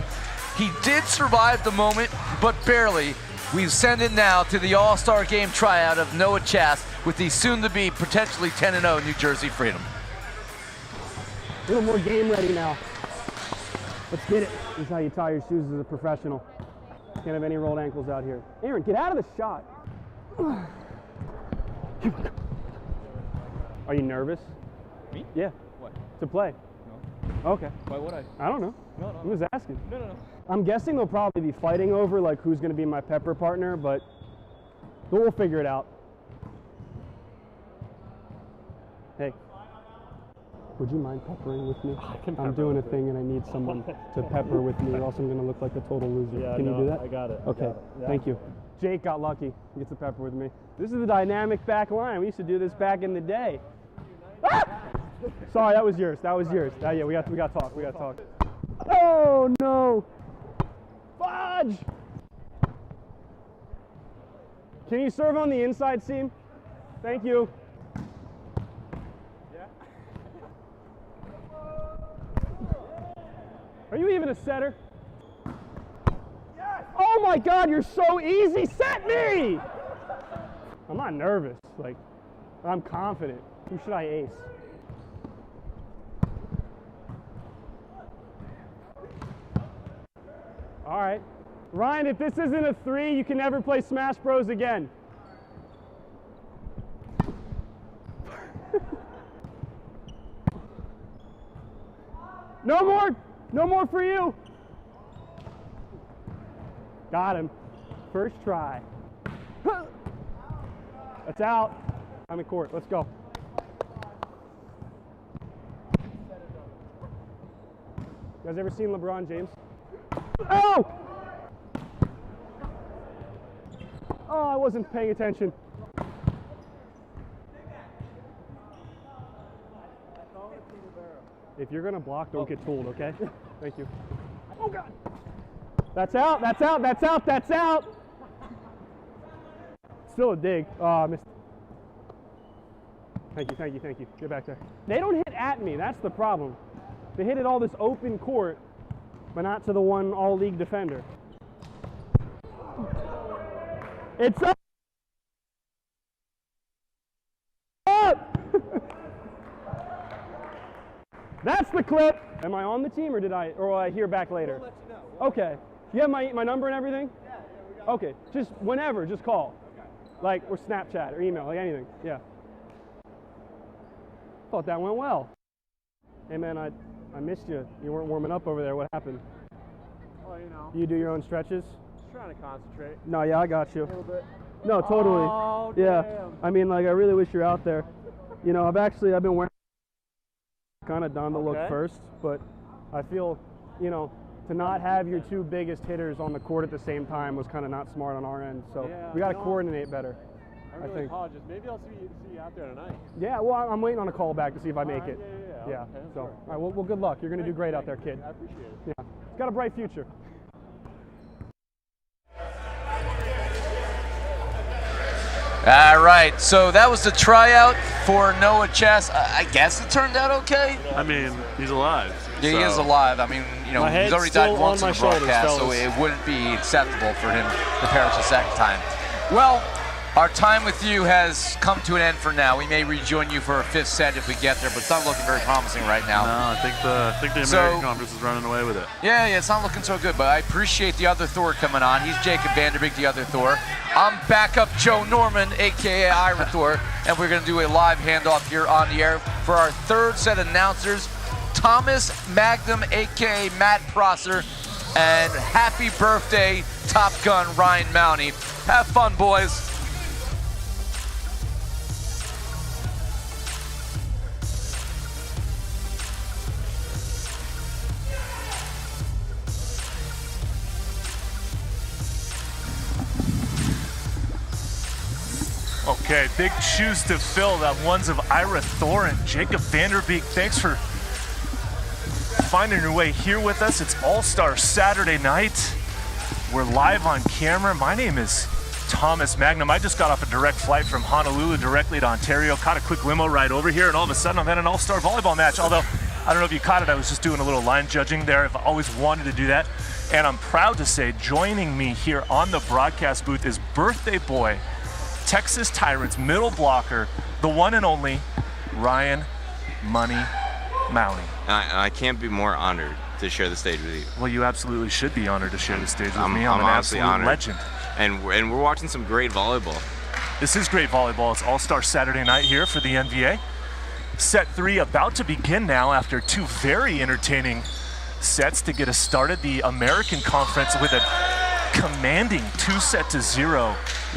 He did survive the moment, but barely. We send it now to the All-Star Game tryout of Noah Chast with the soon-to-be potentially 10-0 New Jersey Freedom. A little more game ready now. Let's get it. This is how you tie your shoes as a professional. Can't have any rolled ankles out here. Aaron, get out of the shot. Are you nervous? Me? Yeah. What? To play? No. Okay. Why would I? I don't know. No. I'm just asking. No. I'm guessing they'll probably be fighting over like who's going to be my pepper partner, but we'll figure it out. Hey, would you mind peppering with me? I'm doing a thing and I need someone to pepper with me, or else I'm going to look like a total loser. Yeah, Can you do that? I got it. Okay, Yeah. Thank you. Jake got lucky. He gets to pepper with me. This is the dynamic back line. We used to do this back in the day. Ah! Sorry, that was yours. That was yours. Yeah, we got to talk. We got to talk. Oh no! Fudge! Can you serve on the inside seam? Thank you. Yeah. Are you even a setter? Yes. Oh my God, you're so easy. Set me! I'm not nervous. Like, I'm confident. Who should I ace? All right. Ryan, if this isn't a 3, you can never play Smash Bros again. No more for you. Got him. First try. That's out. I'm in court. Let's go. You guys ever seen LeBron James? Oh! Oh, I wasn't paying attention. If you're gonna block, don't get tooled, okay? Thank you. Oh God! That's out, that's out, that's out, that's out! Still a dig. Oh, I missed. Thank you, thank you, thank you. Get back there. They don't hit at me, that's the problem. They hit at all this open court, but not to the one all-league defender. It's up! That's the clip! Am I on the team or will I hear back later? We'll let you know. Okay. You have my number and everything? Yeah, we got it. Okay, just whenever, just call. Okay. Like, or Snapchat or email, like anything, yeah. Thought that went well. Hey man, I missed you. You weren't warming up over there. What happened? Well, you know. You do your own stretches? Just trying to concentrate. No, yeah, I got you. A little bit. No, totally. Oh, yeah. damn. I mean, like, I really wish you're out there. You know, I've been wearing kind of done to look first, but I feel, you know, to not have your 2 biggest hitters on the court at the same time was kind of not smart on our end. So yeah, we got to coordinate better. I really apologize. Maybe I'll see you out there tonight. Yeah, well, I'm waiting on a call back to see if I make it. Yeah. Okay, so, sure. all right, well, good luck. You're going to do great out there, kid. I appreciate it. Yeah, it's got a bright future. All right, so that was the tryout for Noah Chast. I guess it turned out okay. I mean, he's alive. Yeah, he is alive. I mean, you know, he's already died once in the broadcast, so it wouldn't be acceptable for him to perish a second time. Well, our time with you has come to an end for now. We may rejoin you for a 5th set if we get there, but it's not looking very promising right now. No, I think the American Conference is running away with it. Yeah, it's not looking so good, but I appreciate the other Thor coming on. He's Jacob Vanderbeek, the other Thor. I'm backup Joe Norman, a.k.a. Iron Thor, and we're going to do a live handoff here on the air for our 3rd set announcers, Thomas Magnum, a.k.a. Matt Prosser, and happy birthday, Top Gun Ryan Mounty. Have fun, boys. Okay, big shoes to fill. That ones of Ira Thor and Jacob Vanderbeek. Thanks for finding your way here with us. It's All-Star Saturday night. We're live on camera. My name is Thomas Magnum. I just got off a direct flight from Honolulu directly to Ontario. Caught a quick limo ride over here, and all of a sudden I'm at an All-Star volleyball match. Although, I don't know if you caught it, I was just doing a little line judging there. I've always wanted to do that. And I'm proud to say, joining me here on the broadcast booth is birthday boy, Texas Tyrants middle blocker, the one and only Ryan Money Maui. I can't be more honored to share the stage with you. Well, you absolutely should be honored to share the stage with me. I'm an honestly absolute honored. legend. And we're watching some great volleyball. This is great volleyball. It's All-Star Saturday night here for the NVA. Set 3 about to begin now after 2 very entertaining sets to get us started. The American Conference with a commanding 2-0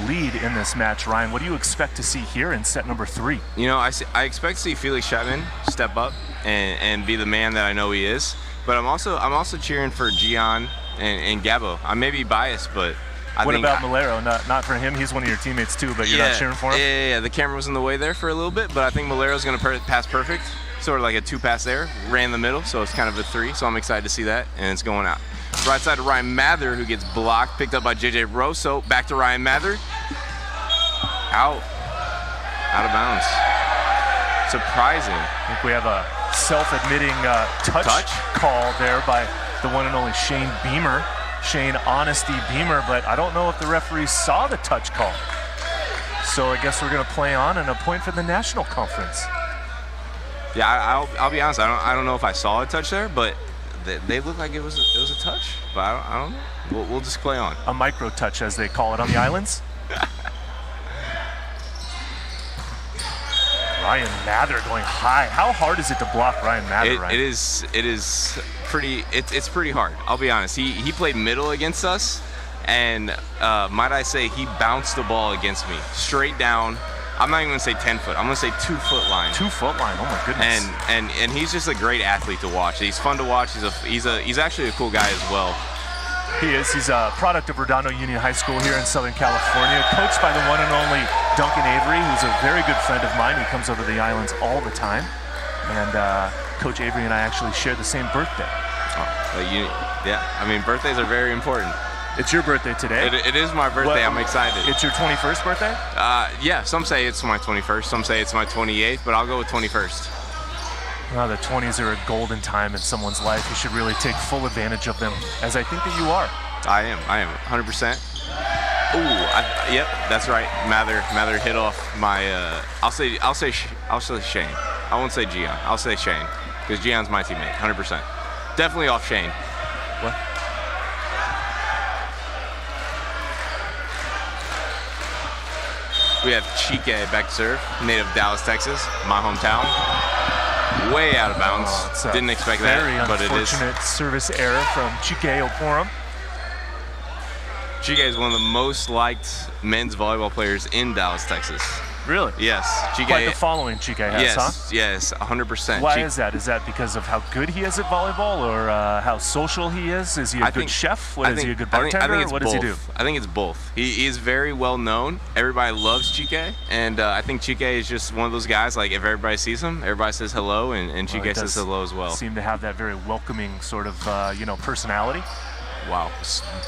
lead in this match. Ryan, what do you expect to see here in set number 3? You know, I expect to see Felix Chapman step up and be the man that I know he is. But I'm also cheering for Gian and Gabo. I may be biased, but what about Milero? Not for him. He's one of your teammates too, but you're not cheering for him? Yeah. The camera was in the way there for a little bit, but I think Milero's going to pass perfect. Sort of like a 2-pass there. Ran the middle, so it's kind of a 3. So I'm excited to see that, and it's going out. Right side to Ryan Mather, who gets blocked, picked up by JJ Rosso. Back to Ryan Mather. Out of bounds. Surprising. I think we have a self-admitting touch call there by the one and only Shane Beamer. Shane Honesty Beamer, but I don't know if the referee saw the touch call. So I guess we're going to play on and a point for the National Conference. Yeah, I'll be honest. I don't know if I saw a touch there, but they look like it was a touch. But I don't know. We'll just play on. A micro touch, as they call it on the islands. Ryan Mather going high. How hard is it to block Ryan Mather, Ryan? It is pretty. It's pretty hard. I'll be honest. He played middle against us, and might I say he bounced the ball against me straight down. I'm not even gonna say 10 foot. I'm gonna say 2 foot line. 2 foot line. Oh my goodness. And he's just a great athlete to watch. He's fun to watch. He's actually a cool guy as well. He is. He's a product of Redondo Union High School here in Southern California, coached by the one and only Duncan Avery, who's a very good friend of mine. He comes over to the islands all the time. And Coach Avery and I actually share the same birthday. Yeah, I mean, birthdays are very important. It's your birthday today. It is my birthday. I'm excited. It's your 21st birthday? Yeah, some say it's my 21st. Some say it's my 28th, but I'll go with 21st. Well, the 20s are a golden time in someone's life. You should really take full advantage of them, as I think that you are. I am 100%. Ooh, yep, that's right. Mather hit off my. I'll say Shane. I won't say Gian. I'll say Shane, because Gian's my teammate, 100%. Definitely off Shane. What? We have Chike back to serve, native Dallas, Texas, my hometown. Way out of bounds. Didn't expect that, but it is. Very unfortunate service error from Chike Oporum. Chike is one of the most liked men's volleyball players in Dallas, Texas. Really? Yes. Chike, quite the following Chike has, huh? Yes, 100%. Why is that? Is that because of how good he is at volleyball, or how social he is? Is he a good chef? Is he a good bartender? I think it's what both. Does he do? I think it's both. He is very well known. Everybody loves Chike, and I think Chike is just one of those guys. Like if everybody sees him, everybody says hello, and Chike says hello as well. Seem to have that very welcoming sort of personality. Wow,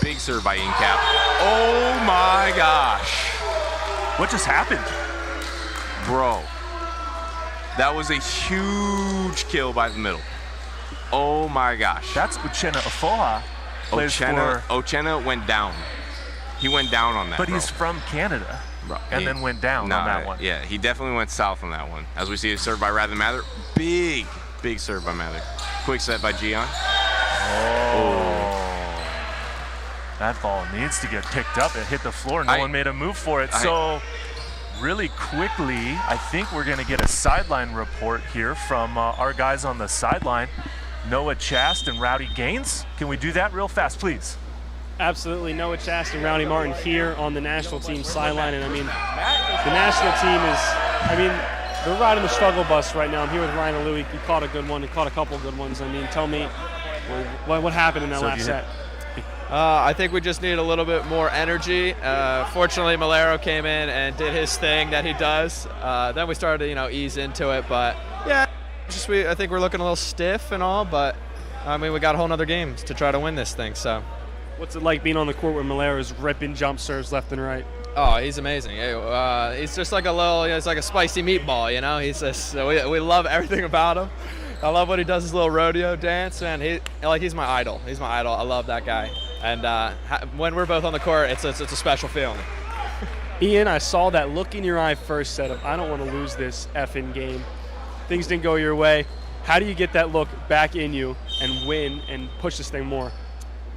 big serve by Incap. Oh my gosh! What just happened? Bro, that was a huge kill by the middle. Oh my gosh. That's Uchenna Afoha. Uchenna went down. He went down on that. But he's from Canada. And then went down on that one. Yeah, he definitely went south on that one. As we see it served by Rather Mather. Big serve by Mather. Quick set by Gian. Oh. That ball needs to get picked up. It hit the floor. No one made a move for it. So really quickly, I think we're going to get a sideline report here from our guys on the sideline, Noah Chast and Rowdy Gaines. Can we do that real fast, please? Absolutely. Noah Chast and Rowdy Martin here on the national team sideline. And I mean, the national team is, they're riding the struggle bus right now. I'm here with Ryan and Louie. He caught a good one. He caught a couple good ones. I mean, tell me what happened in that last set. I think we just need a little bit more energy. Fortunately, Milero came in and did his thing that he does. Then we started to, ease into it. But yeah, I think we're looking a little stiff and all. But I mean, we got a whole nother game to try to win this thing. So, what's it like being on the court where Milero's ripping jump serves left and right? Oh, he's amazing. He's just like he's like a spicy meatball. He's just we love everything about him. I love when he does his little rodeo dance, man. He's my idol. He's my idol. I love that guy. And when we're both on the court, it's a special feeling. Ian, I saw that look in your eye first set of, I don't want to lose this effing game. Things didn't go your way. How do you get that look back in you and win and push this thing more?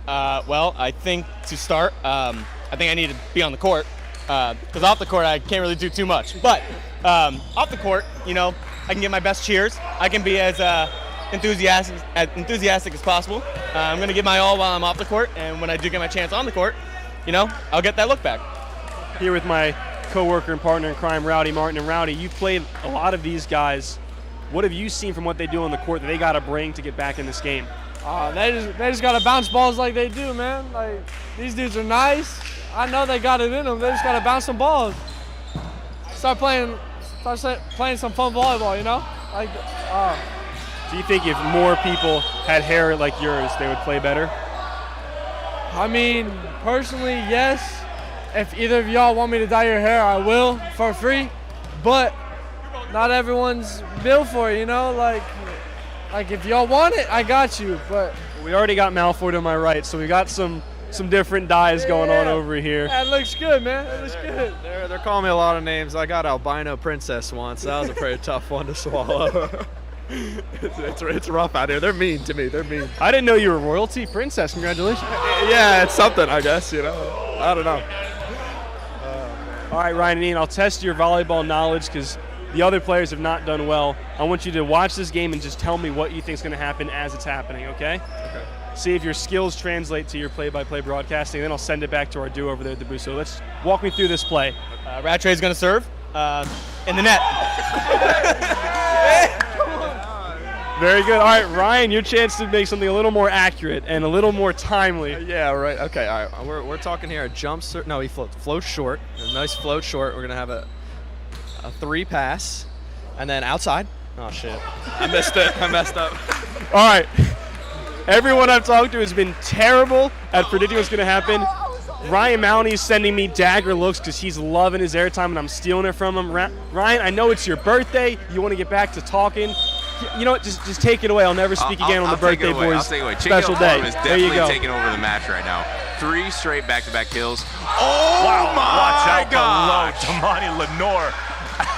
Well, I think to start, I think I need to be on the court. Because off the court, I can't really do too much. But off the court, I can get my best cheers. I can be as enthusiastic as possible. I'm going to give my all while I'm off the court, and when I do get my chance on the court, I'll get that look back. Here with my co-worker and partner in crime, Rowdy Martin. And Rowdy, you've played a lot of these guys. What have you seen from what they do on the court that they got to bring to get back in this game? They just got to bounce balls like they do, man. Like, these dudes are nice. I know they got it in them. They just got to bounce some balls. Start playing some fun volleyball, Do you think if more people had hair like yours, they would play better? I mean, personally, yes. If either of y'all want me to dye your hair, I will for free. But not everyone's built for it, Like if y'all want it, I got you. But we already got Malfoy to my right, so we got some different dyes going on over here. That looks good, man. It looks good. They're calling me a lot of names. I got albino princess once. That was a pretty tough one to swallow. It's rough out here. They're mean to me. They're mean. I didn't know you were royalty princess. Congratulations. Yeah, it's something, I guess. I don't know. All right, Ryan and Ian, I'll test your volleyball knowledge because the other players have not done well. I want you to watch this game and just tell me what you think is going to happen as it's happening, okay? Okay. See if your skills translate to your play-by-play broadcasting, then I'll send it back to our duo over there at the booth. So let's walk me through this play. Rattray's going to serve in the net. Very good. All right, Ryan, your chance to make something a little more accurate and a little more timely. Yeah, right. Okay, all right. We're talking here a jump serve. No, he floats short. A nice float short. We're going to have a 3 pass, and then outside. Oh, shit. I missed it. I messed up. All right. Everyone I've talked to has been terrible at predicting what's going to happen. Ryan Mounty's sending me dagger looks because he's loving his airtime and I'm stealing it from him. Ryan, I know it's your birthday. You want to get back to talking. You know what? Just take it away. I'll never speak again on the birthday boys special day. There you go. Taking over the match right now. 3 straight back-to-back kills. Oh wow, my God! Watch out below. Damani Lenore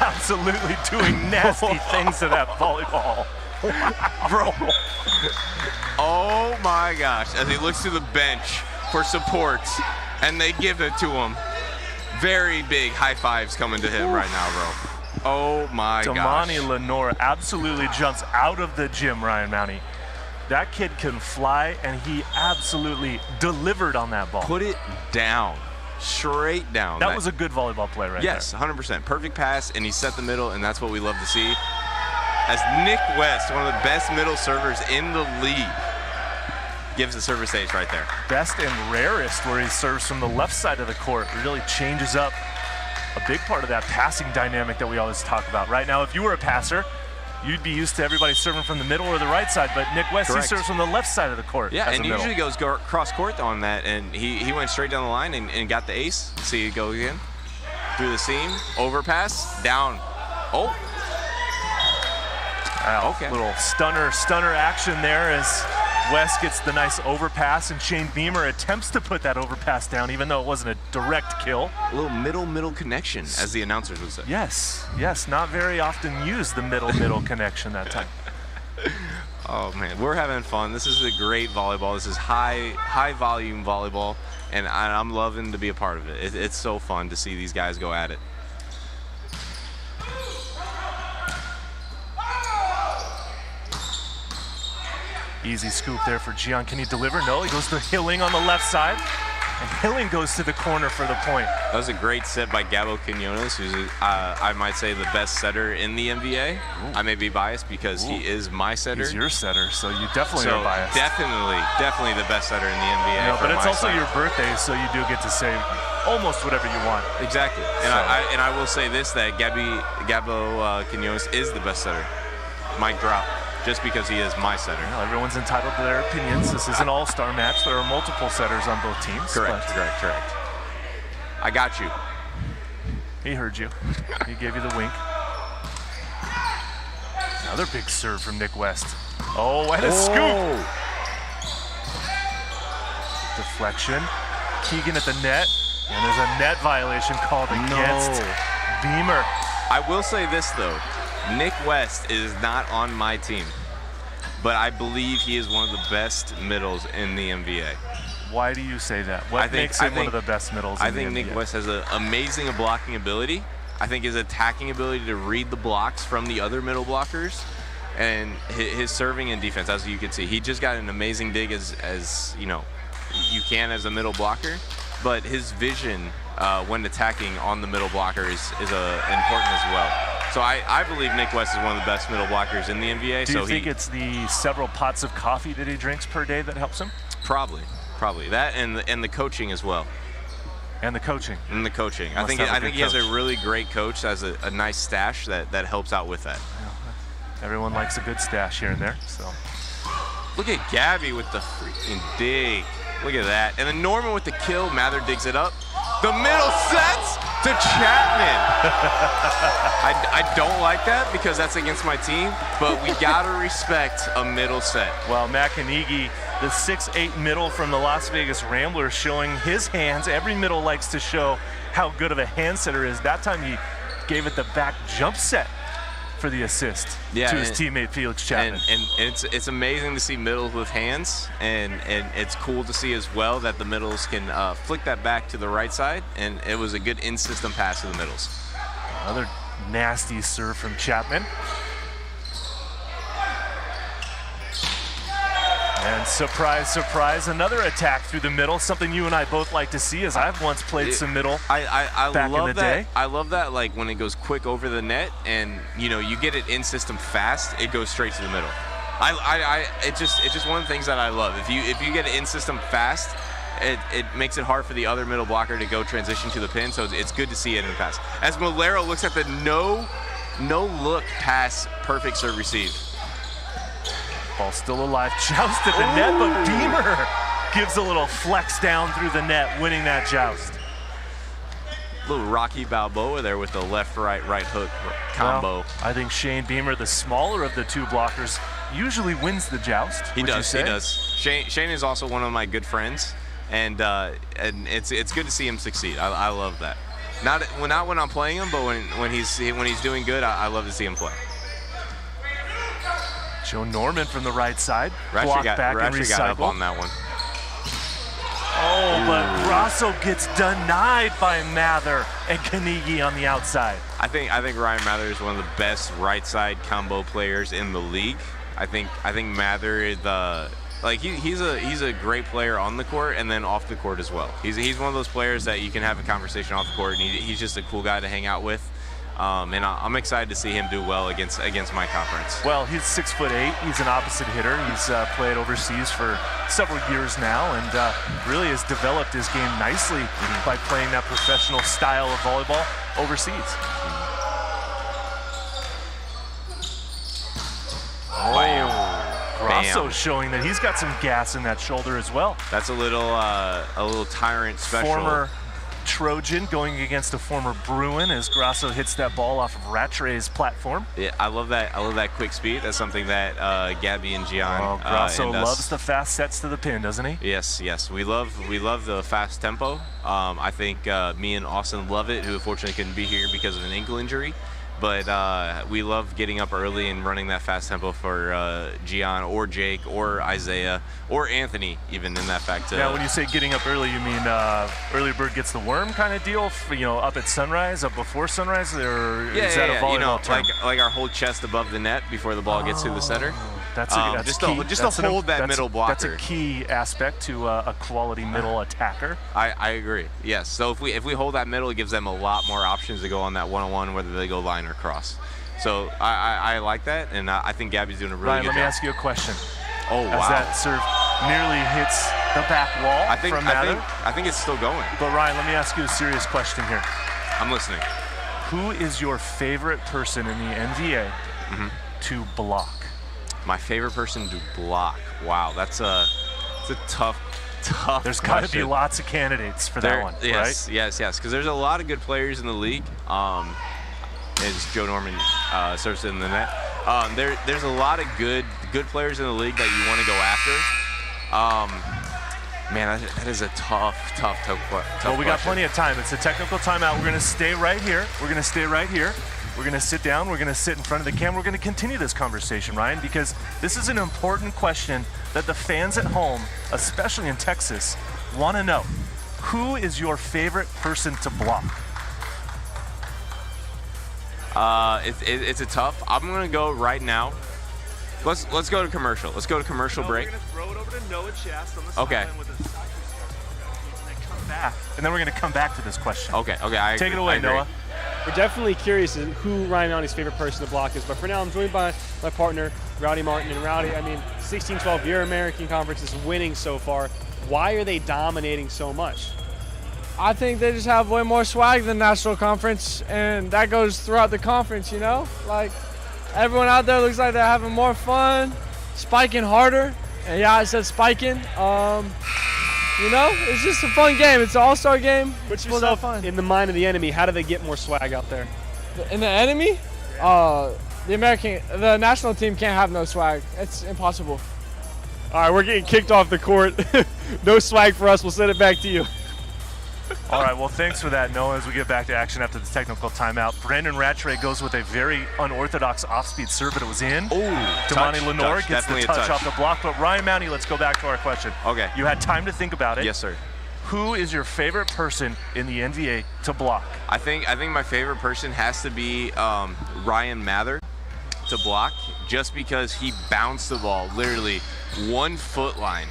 absolutely doing nasty things to that volleyball. Bro. Oh my gosh! As he looks to the bench for support, and they give it to him. Very big high fives coming to him right now, bro. Oh my gosh. Damani Lenore absolutely jumps out of the gym, Ryan Mounty. That kid can fly, and he absolutely delivered on that ball. Put it down. Straight down. That was a good volleyball play right there. Yes, 100%. Perfect pass, and he set the middle, and that's what we love to see. As Nick West, one of the best middle servers in the league, gives the service stage right there. Best and rarest where he serves from the left side of the court. Really changes up a big part of that passing dynamic that we always talk about. Right now, if you were a passer, you'd be used to everybody serving from the middle or the right side, but Nick West, Correct. He serves from the left side of the court. Yeah, and he usually goes cross court on that, and he went straight down the line and got the ace. See it go again. Through the seam, overpass, down. Oh. Okay. Little stunner action there as West gets the nice overpass, and Shane Beamer attempts to put that overpass down, even though it wasn't a direct kill. A little middle connection, as the announcers would say. Yes, not very often used, the middle connection that time. Oh man, we're having fun. This is a great volleyball. This is high volume volleyball, and I'm loving to be a part of it. It's so fun to see these guys go at it. Easy scoop there for Gian. Can he deliver? No, he goes to Hilling on the left side. And Hilling goes to the corner for the point. That was a great set by Gabo Quinones, who's, I might say, the best setter in the NVA. I may be biased because he is my setter. He's your setter, so you definitely are biased. Definitely the best setter in the NVA. No, but it's also your birthday, so you do get to say almost whatever you want. Exactly. And, I will say this, that Gabo Quinones is the best setter. Mic drop. Just because he is my setter. Well, everyone's entitled to their opinions. This is an all-star match. There are multiple setters on both teams. Correct. I got you. He heard you. He gave you the wink. Another big serve from Nick West. Oh, and a scoop. Deflection. Keegan at the net. And there's a net violation called against Beamer. I will say this, though. Nick West is not on my team, but I believe he is one of the best middles in the NVA. Why do you say that? What makes him one of the best middles in the NBA? I think Nick West has an amazing blocking ability. I think his attacking ability to read the blocks from the other middle blockers, and his serving and defense, as you can see. He just got an amazing dig as you know, you can as a middle blocker, but his vision when attacking on the middle blocker is important as well. So I believe Nick West is one of the best middle blockers in the NVA. Do you think it's the several pots of coffee that he drinks per day that helps him? Probably that, and the coaching as well. And the coaching. I think he has a really great coach that has a nice stash that helps out with that. Everyone likes a good stash here and there. So look at Gabby with the freaking dig. Look at that. And then Norman with the kill. Mather digs it up. The middle sets to Chapman. I don't like that because that's against my team, but we gotta respect a middle set. Well, Makanigi, the 6'8" middle from the Las Vegas Ramblers, showing his hands. Every middle likes to show how good of a hand setter is. That time he gave it the back jump set for the assist to his teammate Felix Chapman. And it's amazing to see middles with hands, and it's cool to see as well that the middles can flick that back to the right side, and it was a good in-system pass to the middles. Another nasty serve from Chapman. And surprise, surprise, another attack through the middle, something you and I both like to see, as I've once played some middle back in the day. I love that, like when it goes quick over the net and you get it in system fast, it goes straight to the middle. It's just one of the things that I love. If you get it in system fast, it makes it hard for the other middle blocker to go transition to the pin, so it's good to see it in the pass. As Molero looks at the no look pass, perfect serve received. Ball still alive, joust at the net, but Beamer gives a little flex down through the net, winning that joust. Little Rocky Balboa there with the left-right hook combo. Well, I think Shane Beamer, the smaller of the two blockers, usually wins the joust. He does. Shane is also one of my good friends, and it's good to see him succeed. I love that. Not when I'm playing him, but when he's doing good, I love to see him play. Joe Norman from the right side. Block back and recycle. Got up on that one. Oh, but Grasso gets denied by Mather and Kanigi on the outside. I think Ryan Mather is one of the best right side combo players in the league. I think Mather is he's a great player on the court and then off the court as well. He's one of those players that you can have a conversation off the court, and he's just a cool guy to hang out with. And I'm excited to see him do well against my conference. Well, he's 6'8". He's an opposite hitter. He's played overseas for several years now, and really has developed his game nicely by playing that professional style of volleyball overseas. Grasso showing that he's got some gas in that shoulder as well. That's a little tyrant special. Former Trojan going against a former Bruin as Grasso hits that ball off of Rattray's platform. Yeah, I love that quick speed. That's something that Gabby and Gian. Grasso loves the fast sets to the pin, doesn't he? Yes. We love the fast tempo. I think me and Austin love it, who unfortunately couldn't be here because of an ankle injury. But we love getting up early and running that fast tempo for Gian or Jake or Isaiah or Anthony, even in that fact. Now, when you say getting up early, you mean early bird gets the worm kind of deal? Up at sunrise, up before sunrise, or is that a volleyball term? Like our whole chest above the net before the ball gets to the setter. That's just key. to hold that middle blocker. That's a key aspect to a quality middle attacker. I agree. Yes. So if we hold that middle, it gives them a lot more options to go on that one-on-one, whether they go line or cross. So I like that, and I think Gabby's doing a really good job. Let me ask you a question. Oh, wow. As that serve nearly hits the back wall from Mather. I think it's still going. But Ryan, let me ask you a serious question here. I'm listening. Who is your favorite person in the NVA to block? My favorite person to block. Wow, it's a tough There's got to be lots of candidates for that one, yes, right? Yes. Because there's a lot of good players in the league. As Joe Norman serves in the net. There's a lot of good players in the league that you want to go after. Man, that is a tough question. Well, we got plenty of time. It's a technical timeout. We're going to stay right here. We're going to sit down. We're going to sit in front of the camera. We're going to continue this conversation, Ryan, because this is an important question that the fans at home, especially in Texas, want to know. Who is your favorite person to block? It's a tough. I'm going to go right now. Let's go to commercial. Let's go to commercial break. We're going to throw it over to Noah Chast on the sideline with a come back. And then we're going to come back to this question. Okay. Take it away, Noah. We're definitely curious as who Ryan Mounty's favorite person to block is. But for now, I'm joined by my partner, Rowdy Martin. And Rowdy, 16-12, your American Conference is winning so far. Why are they dominating so much? I think they just have way more swag than National Conference, and that goes throughout the conference, you know? Like, everyone out there looks like they're having more fun, spiking harder. And yeah, I said spiking. You know, it's just a fun game. It's an all-star game. Put yourself in the mind of the enemy. How do they get more swag out there? In the enemy? The national team can't have no swag. It's impossible. All right, we're getting kicked off the court. No swag for us. We'll send it back to you. All right, well, thanks for that, Noah, as we get back to action after the technical timeout. Brandon Rattray goes with a very unorthodox off-speed serve, but it was in. Damani Lenore gets the touch off the block. But Ryan Mounty, let's go back to our question. Okay. You had time to think about it. Yes, sir. Who is your favorite person in the NVA to block? I think my favorite person has to be Ryan Mather to block, just because he bounced the ball literally 1 foot line.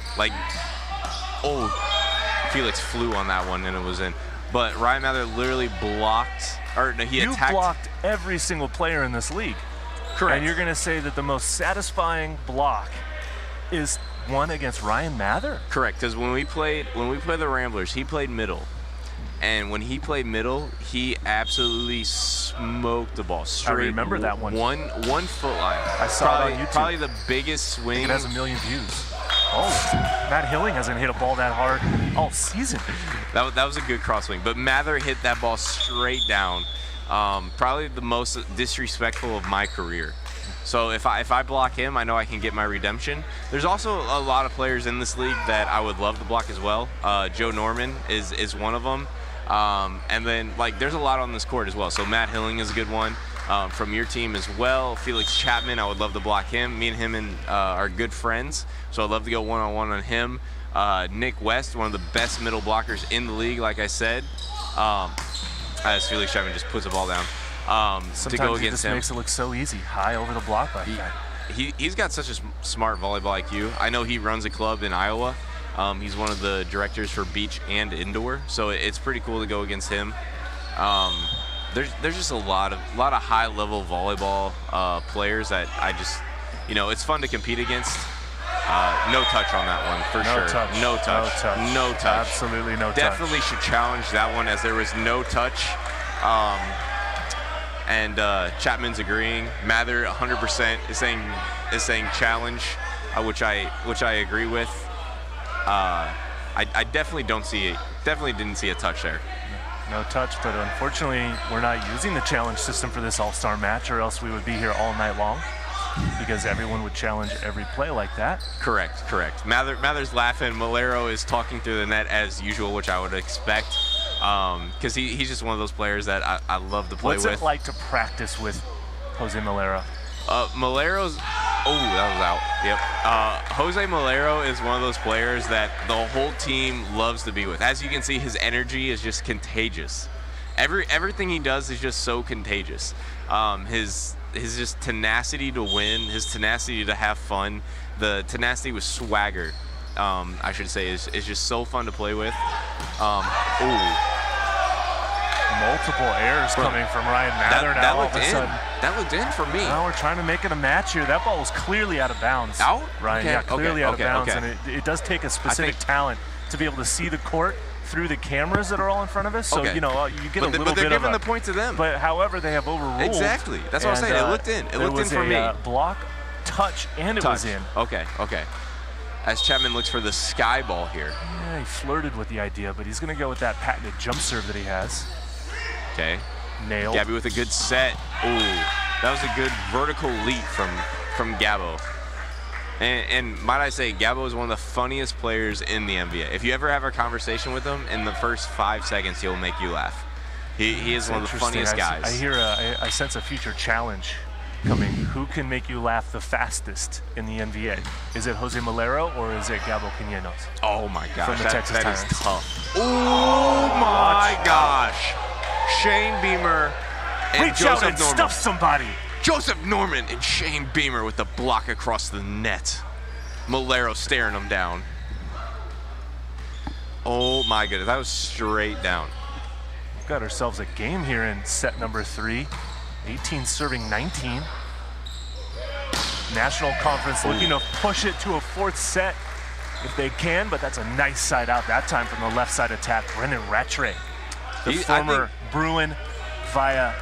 Felix flew on that one and it was in. But Ryan Mather literally blocked, You attacked. blocked every single player in this league. Correct. And you're going to say that the most satisfying block is one against Ryan Mather? Correct, because when we played the Ramblers, he played middle. And when he played middle, he absolutely smoked the ball straight. I remember that one. One foot line. I saw it on YouTube. Probably the biggest swing. I think it has 1 million views. Oh, Matt Hilling hasn't hit a ball that hard all season. That was a good cross swing, but Mather hit that ball straight down. Probably the most disrespectful of my career. So if I block him, I know I can get my redemption. There's also a lot of players in this league that I would love to block as well. Joe Norman is one of them. And then there's a lot on this court as well. So Matt Hilling is a good one. From your team as well. Felix Chapman, I would love to block him. Me and him are good friends, so I'd love to go one-on-one on him. Nick West, one of the best middle blockers in the league, like I said. As Felix Chapman just puts the ball down. Sometimes to go he against just him. makes it look so easy, high over the block like that. He's got such a smart volleyball IQ. I know he runs a club in Iowa. He's one of the directors for beach and indoor, so it's pretty cool to go against him. There's just a lot of high-level volleyball players that I just, it's fun to compete against. No touch on that one, for sure. No touch. Absolutely no touch. Definitely should challenge that one, as there was no touch. And Chapman's agreeing. Mather 100% is saying challenge, which I agree with. I definitely didn't see a touch there. No touch, but unfortunately, we're not using the challenge system for this all-star match, or else we would be here all night long, because everyone would challenge every play like that. Correct. Mather's laughing. Malero is talking through the net as usual, which I would expect, because he's just one of those players that I love to play with. What's it like to practice with Jose Malero? Malero's... Oh, that was out. Yep. Jose Malero is one of those players that the whole team loves to be with. As you can see, his energy is just contagious. Everything he does is just so contagious. his just tenacity to win, his tenacity to have fun, the tenacity with swagger, I should say, is just so fun to play with. Multiple errors coming from Ryan Mather now. That looked in. That looked in for me. Now we're trying to make it a match here. That ball was clearly out of bounds. Out? Ryan, Okay, yeah, clearly out of bounds. okay. And it does take a specific talent to be able to see the court through the cameras that are all in front of us. So, Okay. you know, you get a little but they're bit of giving a, the point to them. But however, they have overruled. Exactly. That's what I'm saying. It looked in. It looked in for me. Block, touch, and it was in. Okay. As Chapman looks for the sky ball here. Yeah, he flirted with the idea, but he's going to go with that patented jump serve that he has. Okay. Nailed. Gabby with a good set. Ooh, that was a good vertical leap from Gabo. And might I say, Gabo is one of the funniest players in the NBA. If you ever have a conversation with him, in the first 5 seconds, he'll make you laugh. He is one of the funniest guys. I sense a future challenge coming. Who can make you laugh the fastest in the NVA? Is it Jose Malero or is it Gabo Quiñones? Oh my gosh, from the Texas that Tyrants. is tough. Oh my gosh. Shane Beamer and Reach Joseph out and Norman. stuff somebody. Joseph Norman and Shane Beamer with the block across the net. Malero staring him down. Oh my goodness, that was straight down. We've got ourselves a game here in set number 3. 18 serving 19. National Conference looking to push it to a 4th set if they can, but that's a nice side out that time from the left side attack. Brendan Rattray, the former Bruin via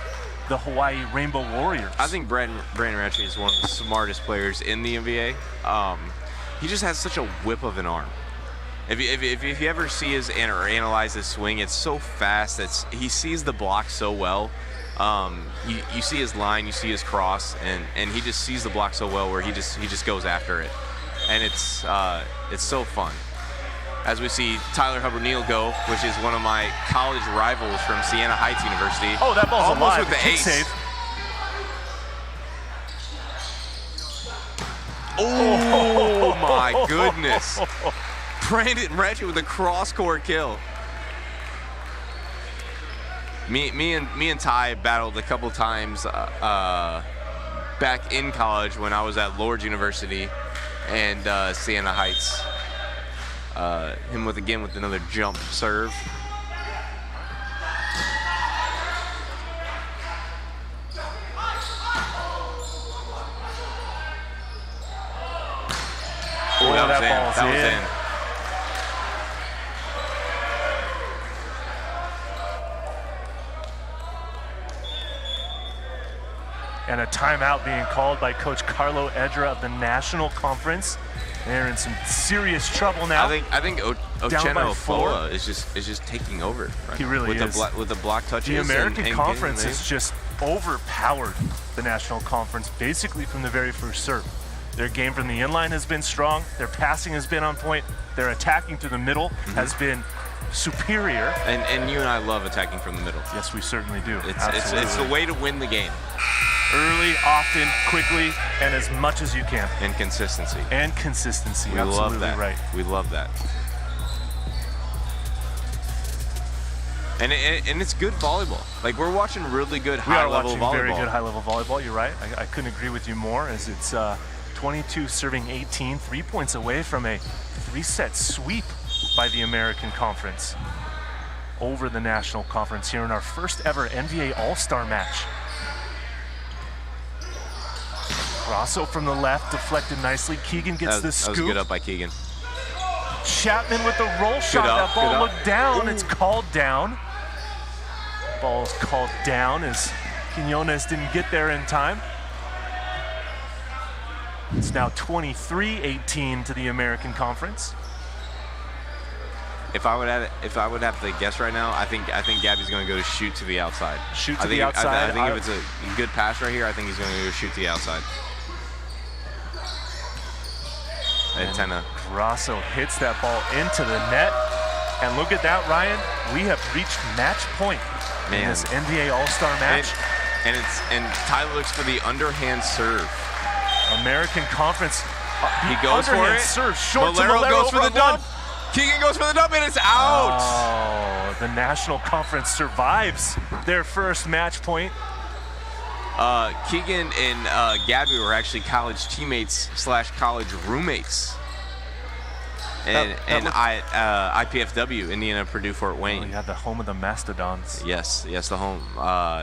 the Hawaii Rainbow Warriors. I think Brandon Rattray is one of the smartest players in the NBA. He just has such a whip of an arm. If you ever see his or analyze his swing, it's so fast. He sees the block so well. You see his line, you see his cross, and he just sees the block so well where he just goes after it, and it's so fun. As we see Tyler Hubbard-Neal go, which is one of my college rivals from Siena Heights University. Oh, that ball's almost alive. with the Kick ace. save. Oh my goodness! Brandon Rattray with a cross-court kill. Me and Ty battled a couple times back in college when I was at Lourdes University and Siena Heights. Him with another jump serve. Oh, that was that in. ball's That was in. in. And a timeout being called by Coach Carlo Edra of the National Conference. They're in some serious trouble now. I think Down Ocheno by 4. Ofoa is just taking over. Right He now really with is. with the block touches. The American and Conference getting has just overpowered the National Conference basically from the very first serve. Their game from the inline has been strong. Their passing has been on point. Their attacking through the middle has been superior. And you and I love attacking from the middle. Yes, we certainly do. It's the way to win the game. Early, often, quickly, and as much as you can. And consistency. And consistency. We Absolutely love that. right. We love that. And it's good volleyball. Like, we're watching really good high-level volleyball. We are watching very good high-level volleyball. You're right. I couldn't agree with you more, as it's 22 serving 18, 3 points away from a 3-set sweep by the American Conference over the National Conference here in our first ever NVA All-Star match. Rosso from the left, deflected nicely. Keegan gets the scoop. That was good up by Keegan. Chapman with the roll shot. That ball looked down. It's called down. Ball's called down as Quiñones didn't get there in time. It's now 23-18 to the American Conference. If I would have to guess right now, I think Gabby's going to go to shoot to the outside. Shoot to the outside. I think if it's a good pass right here, I think he's going to go shoot to the outside. Grosso hits that ball into the net. And look at that, Ryan. We have reached match point in this NBA All-Star match. And Tyler looks for the underhand serve. American Conference. He goes for it. Serve short Malero to Malero goes for the dump. Keegan goes for the dump, and it's out. Oh, the National Conference survives their first match point. Keegan and Gabby were actually college teammates / college roommates. And IPFW, Indiana, Purdue, Fort Wayne. Oh, yeah, the home of the Mastodons. Yes, the home.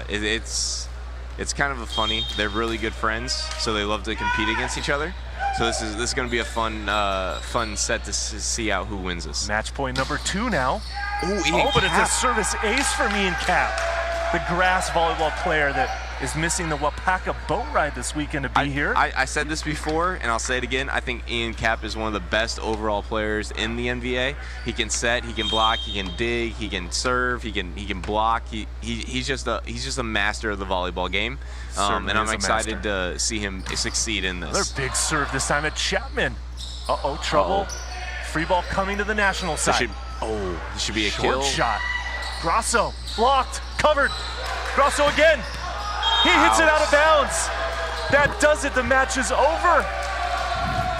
It's kind of a funny. They're really good friends, so they love to compete against each other. So this is going to be a fun set to see out who wins this. Match point number 2 now. Ian but it's Cap. a service ace from Ian Cap, the grass volleyball player that is missing the Wapaka boat ride this weekend to be here. I said this before, and I'll say it again. I think Ian Cap is one of the best overall players in the NVA. He can set, he can block, he can dig, he can serve, he can block. He's just a master of the volleyball game. And I'm excited to see him succeed in this. Another big serve this time at Chapman. Trouble. Free ball coming to the national side. This should be a Short kill. shot. Grasso blocked, covered. Grasso again. He hits it out of bounds. That does it. The match is over.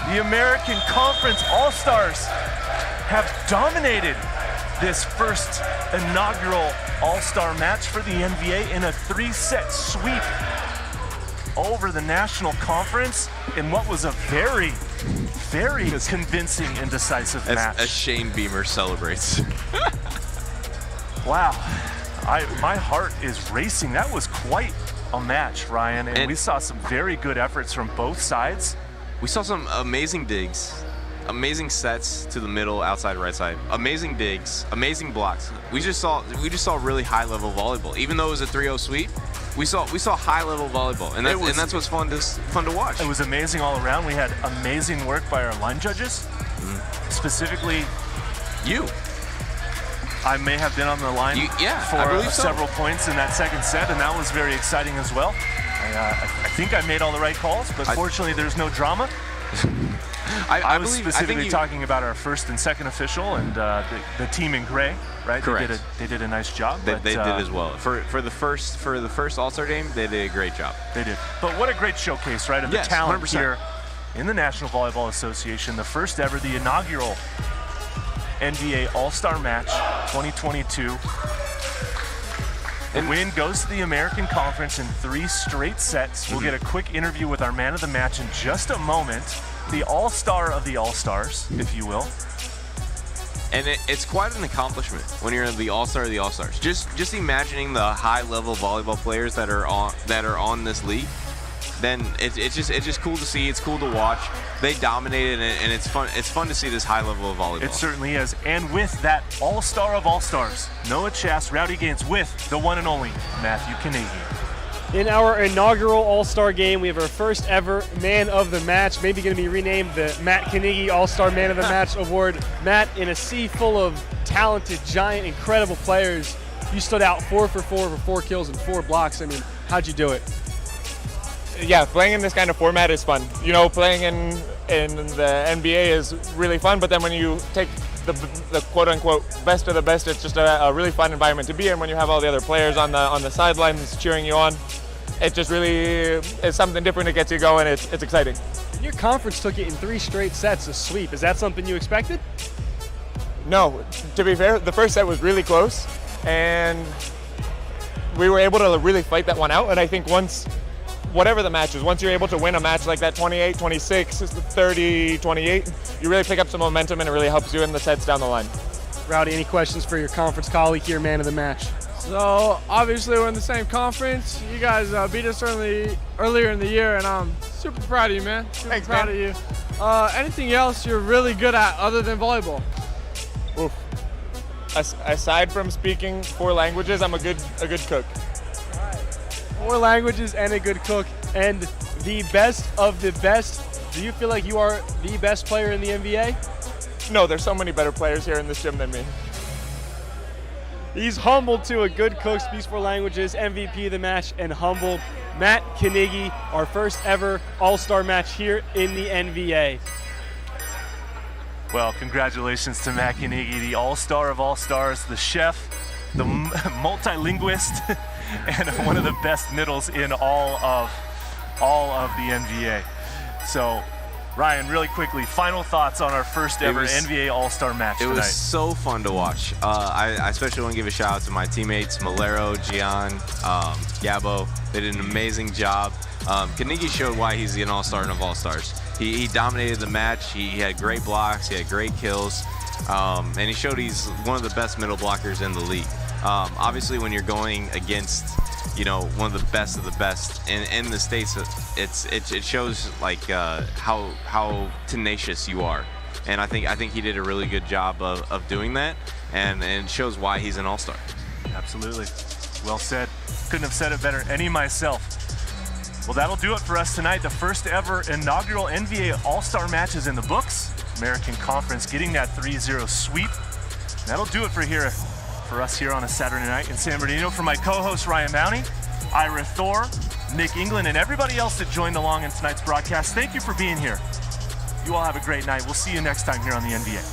The American Conference All-Stars have dominated this first inaugural All-Star match for the NVA in a 3-set sweep over the National Conference in what was a very, very convincing and decisive match. As Shane Beamer celebrates. Wow. My heart is racing. That was quite a match, Ryan, and we saw some very good efforts from both sides. We saw some amazing digs, amazing sets to the middle, outside, right side, amazing digs, amazing blocks. We just saw really high level volleyball. Even though it was a 3-0 sweep, we saw high level volleyball, and that's what's fun to watch. It was amazing all around. We had amazing work by our line judges, specifically you. I may have been on the line for several points in that second set, and that was very exciting as well. I think I made all the right calls, but fortunately there's no drama. I was specifically talking about our first and second official and the team in gray, right? Correct. They did a nice job. They did as well. For the first All-Star game, they did a great job. They did. But what a great showcase, right, of the talent 100%. here in the National Volleyball Association, the first ever, the inaugural NVA All-Star Match 2022. The win goes to the American Conference in 3 straight sets. We'll get a quick interview with our man of the match in just a moment. The All-Star of the All-Stars, if you will. And it's quite an accomplishment when you're the All-Star of the All-Stars. Just imagining the high-level volleyball players that are on this league. Then it's just cool to see. It's cool to watch. They dominated, and it's fun. It's fun to see this high level of volleyball. It certainly is. And with that All-Star of All-Stars, Noah Chass, Rowdy Gaines with the one and only Matthew Kanegi. In our inaugural All-Star game, we have our first ever Man of the Match, maybe going to be renamed the Matt Kanegi All-Star Man of the Match Award. Matt, in a sea full of talented, giant, incredible players, you stood out 4 for 4 for 4 kills and 4 blocks. I mean, how'd you do it? Yeah, playing in this kind of format is fun. You know, playing in the NBA is really fun, but then when you take the quote-unquote best of the best, it's just a really fun environment to be in when you have all the other players on the sidelines cheering you on. It just really is something different that gets you going. It's exciting. Your conference took it in 3 straight sets, a sweep. Is that something you expected? No, to be fair, the first set was really close, and we were able to really fight that one out, and I think whatever the match is, once you're able to win a match like that 28, 26, 30, 28, you really pick up some momentum and it really helps you in the sets down the line. Rowdy, any questions for your conference colleague here, man of the match? So obviously we're in the same conference. You guys beat us earlier in the year, and I'm super proud of you, man. Super proud of you. Anything else you're really good at other than volleyball? Oof. Aside from speaking 4 languages, I'm a good cook. 4 languages and a good cook, and the best of the best. Do you feel like you are the best player in the NVA? No, there's so many better players here in this gym than me. He's humbled to a good cook, speaks 4 languages, MVP of the match, and humbled. Matt Kanegi, our first ever All-Star match here in the NVA. Well, congratulations to Matt Kanegi, the All-Star of All-Stars, the chef, the multilinguist, and one of the best middles in all of the NVA. So, Ryan, really quickly, final thoughts on our first ever NVA All-Star match tonight. It was so fun to watch. I especially want to give a shout out to my teammates, Milero, Gian, Gabo. They did an amazing job. Kanigi showed why he's an all-star and of all-stars. He dominated the match. He had great blocks. He had great kills. And he showed he's one of the best middle blockers in the league. Obviously, when you're going against, one of the best in the States, it shows like how tenacious you are. And I think he did a really good job of doing that, and it shows why he's an all-star. Absolutely. Well said. Couldn't have said it better, any myself. Well, that'll do it for us tonight. The first ever inaugural NVA All-Star matches in the books. American Conference getting that 3-0 sweep. That'll do it for us here on a Saturday night in San Bernardino. For my co-host Ryan Mowney, Ira Thor, Nick England, and everybody else that joined along in tonight's broadcast, thank you for being here. You all have a great night. We'll see you next time here on the NVA.